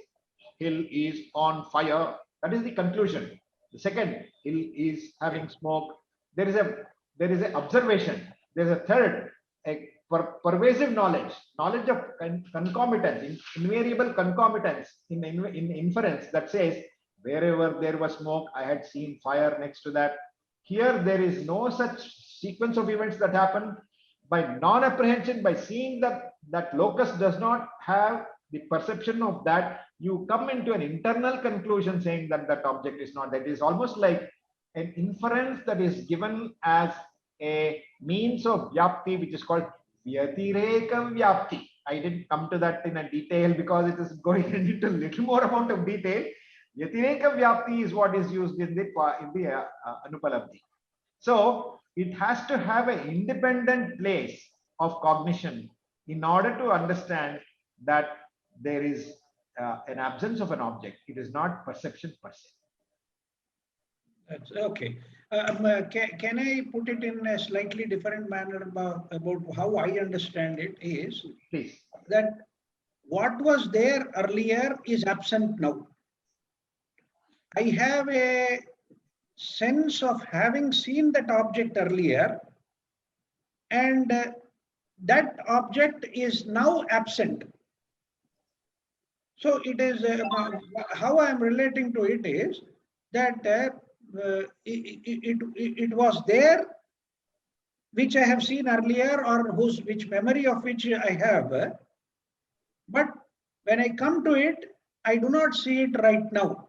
hill is on fire. That is the conclusion. The second, hill is having smoke. There is a observation. There is a third, a pervasive knowledge of concomitance, invariable concomitance in inference, that says wherever there was smoke, I had seen fire next to that. Here, there is no such sequence of events that happen. By non-apprehension, by seeing that locus does not have the perception of that, you come into an internal conclusion saying that that object is not there. It is almost like an inference that is given as a means of vyapti, which is called vyatirekam vyapti. I didn't come to that in a detail because it is going into a little more amount of detail. Vyatirekam vyapti is what is used in the anupalabdhi. So it has to have an independent place of cognition in order to understand that there is an absence of an object. It is not perception per se.
That's okay. Can I put it in a slightly different manner about how I understand it is,
please,
that what was there earlier is absent now. I have a sense of having seen that object earlier, and that object is now absent. So it is how I am relating to it is that it was there, which I have seen earlier, or which memory of which I have, but when I come to it, I do not see it right now.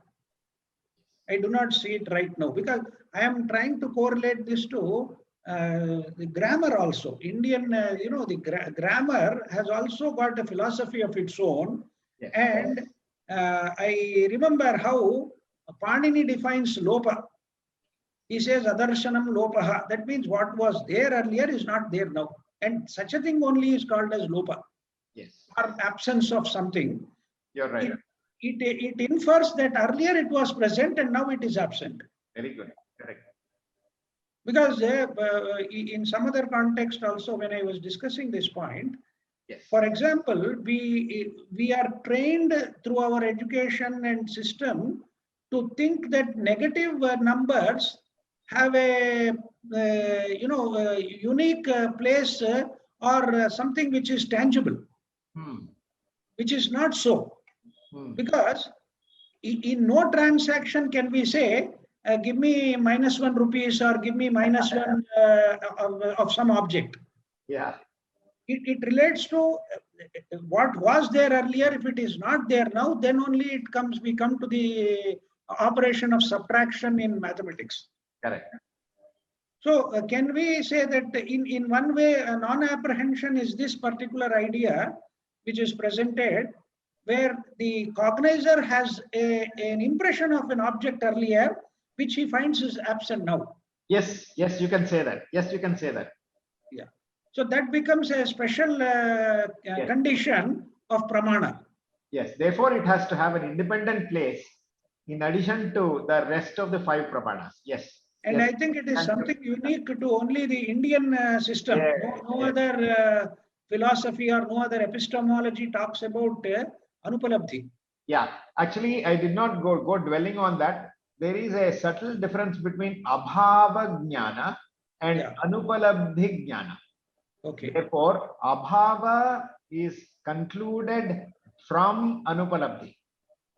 I do not see it right now because I am trying to correlate this to the grammar also. Indian, the grammar has also got a philosophy of its own.
Yes.
And I remember how Panini defines lopa. He says adarshanam lopaha. That means what was there earlier is not there now. And such a thing only is called as lopa.
Yes.
Or absence of something.
You're right.
It infers that earlier it was present and now it is absent.
Very good. Correct.
Because in some other context also, when I was discussing this point,
yes.
For example, we are trained through our education and system to think that negative numbers have a unique place or something which is tangible, which is not so. Because in no transaction can we say, give me -1 rupees or give me -1 of some object.
Yeah.
It relates to what was there earlier. If it is not there now, then only we come to the operation of subtraction in mathematics.
Correct.
So can we say that in one way, a non-apprehension is this particular idea which is presented, where the cognizer has an impression of an object earlier, which he finds is absent now.
Yes, yes, you can say that. Yes, you can say that.
Yeah. So that becomes a special condition of pramana.
Yes, therefore it has to have an independent place in addition to the rest of the 5 pramanas. Yes.
And
yes.
I think it is something unique to only the Indian system. No other philosophy or no other epistemology talks about anupalabdhi.
Yeah, actually, I did not go dwelling on that. There is a subtle difference between abhava jnana and anupalabdhi jnana.
Okay.
Therefore, abhava is concluded from anupalabdhi.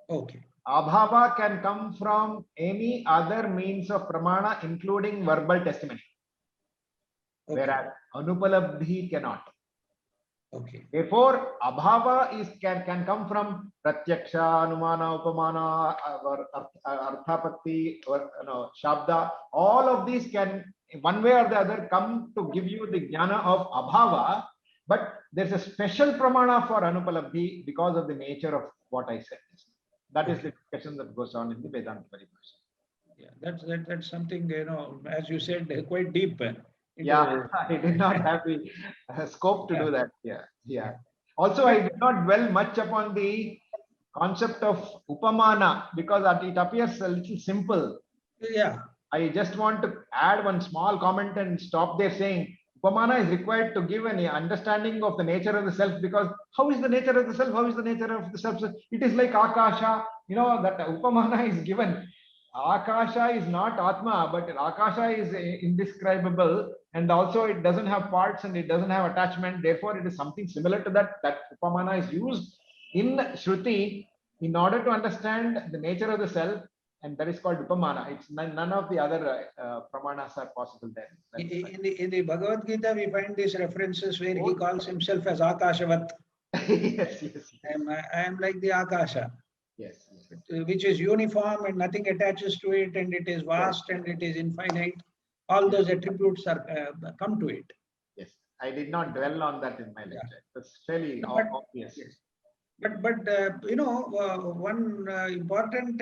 Okay.
Abhava can come from any other means of pramana, including verbal testimony. Okay. Whereas anupalabdhi cannot.
Okay.
Therefore, abhava can come from pratyaksha, anumana, upamana, or arthapatti, or shabda. All of these can, one way or the other, come to give you the jnana of abhava. But there's a special pramana for anupalabdhi because of the nature of what I said. That is the discussion that goes on in the Vedanta Paribhasha.
Yeah, that's something, as you said, quite deep.
Yeah, I did not have the scope to do that. Yeah. Also, I did not dwell much upon the concept of upamana because it appears a little simple.
Yeah.
I just want to add one small comment and stop there saying upamana is required to give an understanding of the nature of the self, because how is the nature of the self? How is the nature of the self? It is like akasha, that upamana is given. Akasha is not Atma, but Akasha is indescribable, and also it doesn't have parts and it doesn't have attachment. Therefore, it is something similar to that. That upamana is used in Shruti in order to understand the nature of the self, and that is called upamana. It's none of the other pramanas are possible there.
In the Bhagavad Gita, we find these references where he calls himself as Akashavat.
Yes.
I am like the Akasha.
Yes.
Which is uniform and nothing attaches to it, and it is vast and it is infinite. All those attributes are come to it.
Yes, I did not dwell on that in my lecture. It's fairly obvious.
Yes. But one important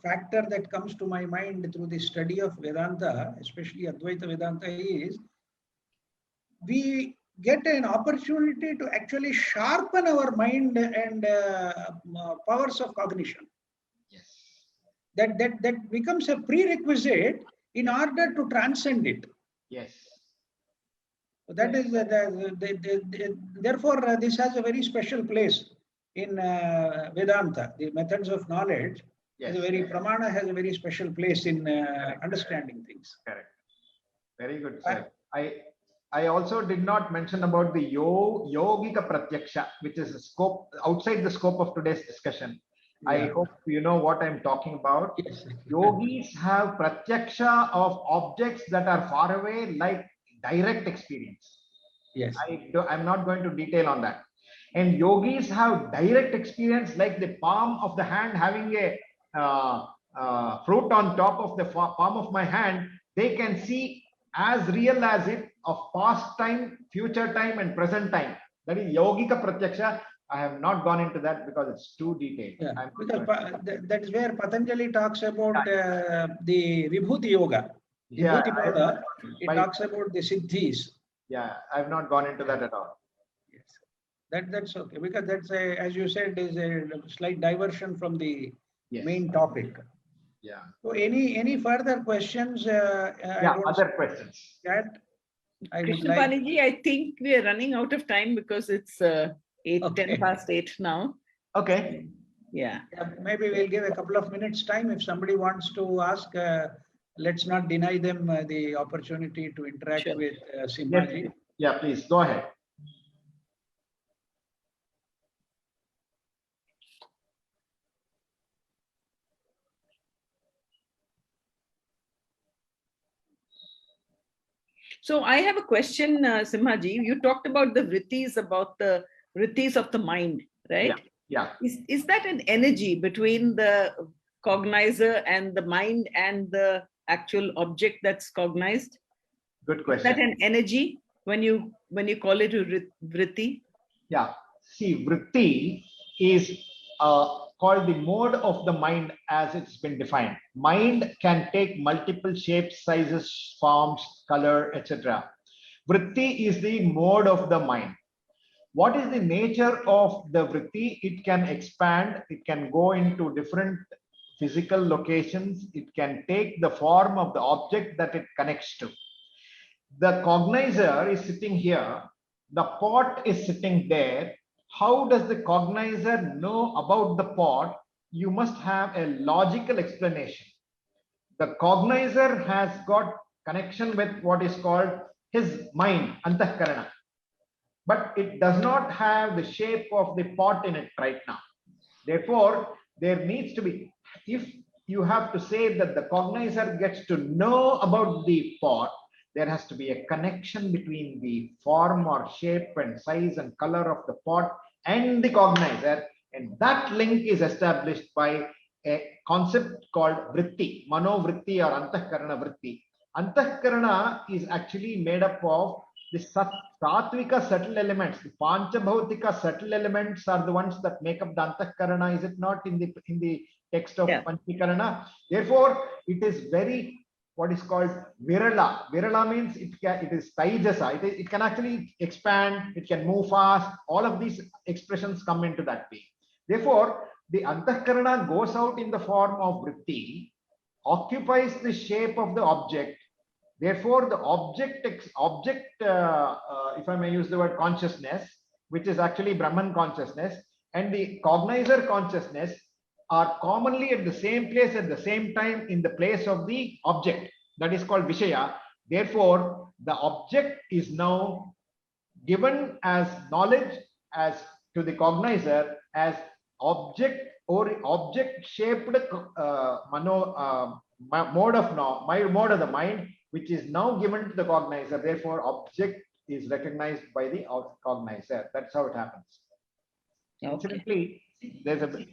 factor that comes to my mind through the study of Vedanta, especially Advaita Vedanta, is we get an opportunity to actually sharpen our mind and powers of cognition.
Yes.
That becomes a prerequisite in order to transcend it.
Yes.
So that is therefore this has a very special place in Vedanta, the methods of knowledge.
Yes.
Pramana has a very special place in understanding things.
Correct. Very good, sir. I also did not mention about the yogika pratyaksha, which is a scope outside the scope of today's discussion. Yeah. I hope you know what I'm talking about.
Yes.
Yogis have pratyaksha of objects that are far away, like direct experience.
Yes.
I'm not going to detail on that. And yogis have direct experience, like the palm of the hand having a fruit on top of the palm of my hand. They can see as real as it of past time, future time, and present time. That is yogika pratyaksha. I have not gone into that because it's too detailed.
Yeah, because that is where Patanjali talks about the Vibhuti Yoga. Vibhuti Yoga, it talks about the Siddhis.
Yeah, I have not gone into that at all.
Yes, that's okay, because that's as you said, is a slight diversion from the main topic.
Yeah.
So any further questions?
Other questions.
That I would
Krishna
like.
Baniji, I think we are running out of time because it's 10 past 8 now.
Okay.
Yeah.
Maybe we'll give a couple of minutes time if somebody wants to ask. Let's not deny them the opportunity to interact with Simha.
Yes. Yeah, please go ahead.
So I have a question, Simhaji. You talked about the vrittis, about the vrittis of the mind, right?
Yeah.
Is that an energy between the cognizer and the mind and the actual object that's cognized?
Good question.
Is that an energy when you call it a vritti?
Yeah. See, vritti is called the mode of the mind as it's been defined. Mind can take multiple shapes, sizes, forms, color, etc. Vritti is the mode of the mind. What is the nature of the vritti? It can expand, it can go into different physical locations, it can take the form of the object that it connects to. The cognizer is sitting here, the pot is sitting there. How does the cognizer know about the pot? You must have a logical explanation. The cognizer has got connection with what is called his mind, antahkarana, but it does not have the shape of the pot in it right now. Therefore, there needs to be, if you have to say that the cognizer gets to know about the pot, there has to be a connection between the form or shape and size and color of the pot and the cognizer, and that link is established by a concept called vritti, mano vritti or antahkarana vritti. Antahkarana is actually made up of the sattvika subtle elements. The panchabhautika subtle elements are the ones that make up the antahkarana, is it not, in the text of Panchakarana? Therefore, it is very, what is called virala. Virala means it is taijasa. It can actually expand, it can move fast. All of these expressions come into that way. Therefore, the antahkarana goes out in the form of vritti, occupies the shape of the object. Therefore, the object, if I may use the word consciousness, which is actually Brahman consciousness, and the cognizer consciousness are commonly at the same place at the same time in the place of the object. That is called Vishaya. Therefore, the object is now given as knowledge as to the cognizer as object or object shaped mode of the mind, which is now given to the cognizer. Therefore, object is recognized by the cognizer. That's how it happens. Okay. Incidentally, there's a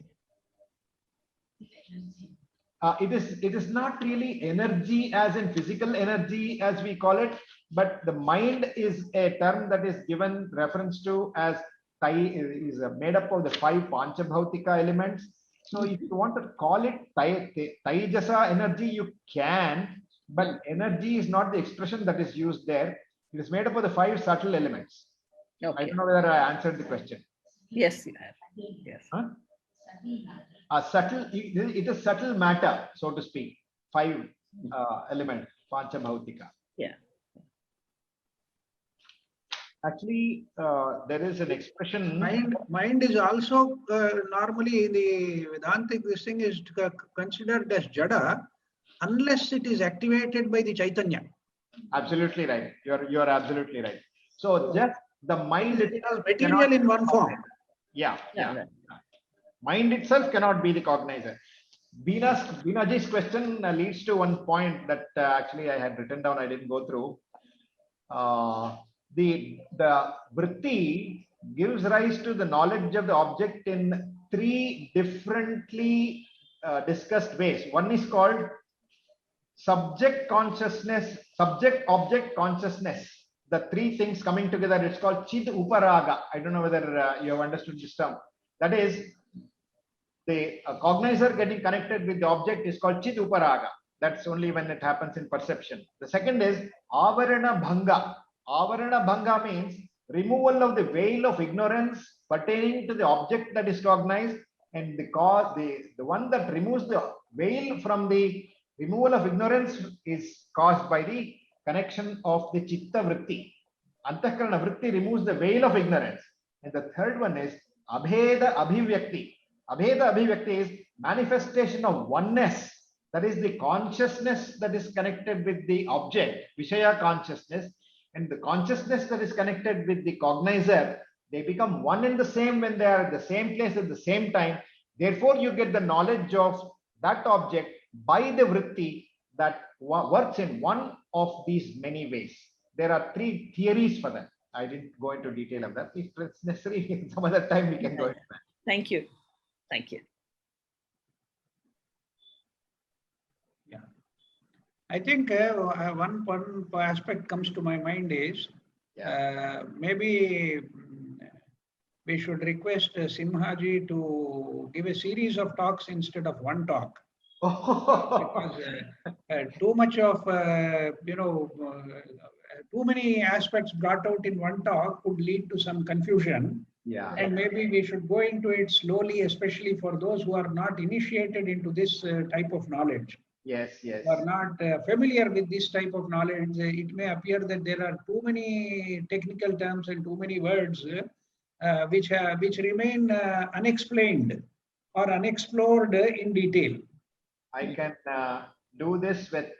it is not really energy as in physical energy as we call it, but the mind is a term that is given reference to as is made up of the 5 panchabhautika elements. So if you want to call it taijasa energy, you can, but energy is not the expression that is used there. It is made up of the 5 subtle elements. Okay. I don't know whether I answered the question.
Yes, you have. Yes.
Huh? It is subtle matter, so to speak. 5 element, panchabhautika.
Yeah.
Actually, there is an expression.
Mind is also normally the Vedantic this thing is considered as jada unless it is activated by the Chaitanya.
Absolutely right. You're absolutely right. So just the mind itself
material in one form.
Yeah. Mind itself cannot be the cognizer. Binaji's question leads to one point that actually I had written down. I didn't go through. The vritti gives rise to the knowledge of the object in three differently discussed ways. One is called subject consciousness, subject object consciousness. The three things coming together, it's called chid uparaga. I don't know whether you have understood this term. That is, the cognizer getting connected with the object is called chid uparaga. That's only when it happens in perception. The second is avarana bhanga. Avarana bhanga means removal of the veil of ignorance pertaining to the object that is cognized, and the one that removes the veil from the removal of ignorance is caused by the connection of the chitta vritti. Antakarana vritti removes the veil of ignorance. And the third one is abheda abhivyakti. Abheda abhivyakti is manifestation of oneness. That is the consciousness that is connected with the object, Vishaya consciousness, and the consciousness that is connected with the cognizer. They become one and the same when they are at the same place at the same time. Therefore, you get the knowledge of that object by the vritti that works in one of these many ways. There are three theories for that. I didn't go into detail of that. If it's necessary, some other time we can go into that.
Thank you. Thank you.
Yeah. I think one aspect comes to my mind is maybe we should request Simhaji to give a series of talks instead of one talk. Because too much of, too many aspects brought out in one talk could lead to some confusion.
Yeah.
And maybe we should go into it slowly, especially for those who are not initiated into this type of knowledge.
Yes.
Who are not familiar with this type of knowledge. It may appear that there are too many technical terms and too many words which remain unexplained or unexplored in detail.
I can do this with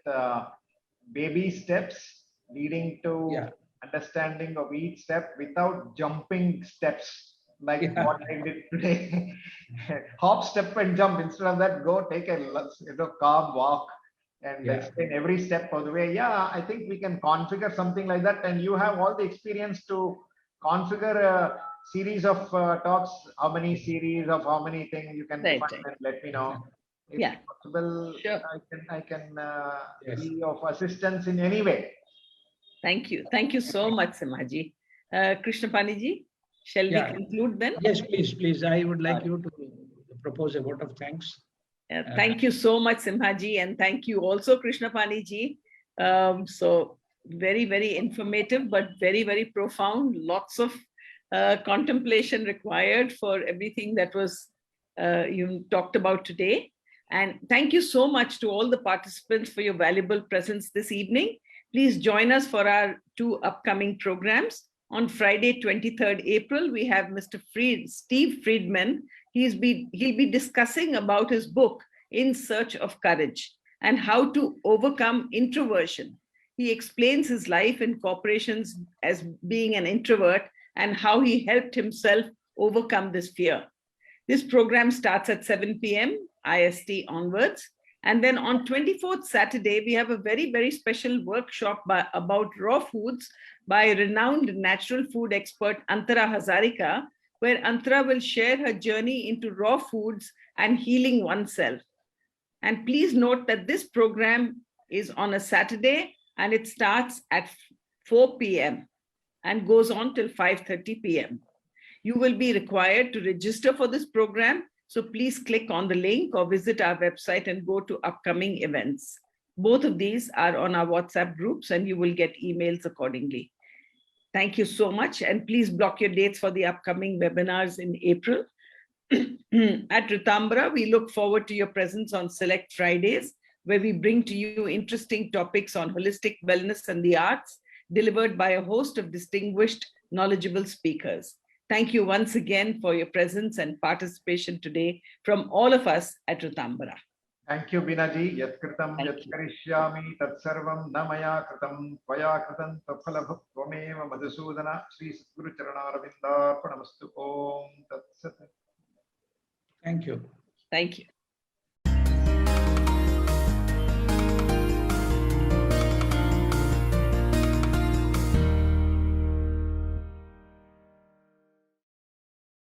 baby steps leading to understanding of each step without jumping steps like what I did today. Hop, step, and jump. Instead of that, go take a calm walk and explain every step of the way. Yeah, I think we can configure something like that, and you have all the experience to configure a series of talks. How many series of how many things you can find and let me know. If possible, sure. I can be of assistance in any way.
Thank you. Thank you so much, Simhaji. Krishnapani-ji, shall we conclude then?
Yes, please. I would like you to propose a vote of thanks.
Thank you so much, Simhaji, and thank you also, Krishnapani-ji. So very, very informative, but very, very profound. Lots of contemplation required for everything that was you talked about today. And thank you so much to all the participants for your valuable presence this evening. Please join us for our 2 upcoming programs. On Friday, 23rd April, we have Mr. Steve Friedman. He'll be discussing about his book, In Search of Courage, and how to overcome introversion. He explains his life in corporations as being an introvert and how he helped himself overcome this fear. This program starts at 7 p.m. IST onwards. And then on 24th Saturday, we have a very, very special workshop about raw foods by renowned natural food expert Antara Hazarika, where Antara will share her journey into raw foods and healing oneself. And please note that this program is on a Saturday and it starts at 4 p.m. and goes on till 5:30 p.m. You will be required to register for this program. So please click on the link or visit our website and go to upcoming events. Both of these are on our WhatsApp groups and you will get emails accordingly. Thank you so much. And please block your dates for the upcoming webinars in April. At Rtambhara, we look forward to your presence on Select Fridays, where we bring to you interesting topics on holistic wellness and the arts, delivered by a host of distinguished knowledgeable speakers. Thank you once again for your presence and participation today from all of us at Rtambhara.
Thank you, Binaji. Yat kritam,
Thank
yat
you.
karishyami, tat sarvam na maya kritam, tvaya kritam, tatphalabhut tvameva madhusudana, Sri Sadguru Charanaravindarpanamastu. Om Tat Sat.
Thank you.
Thank you.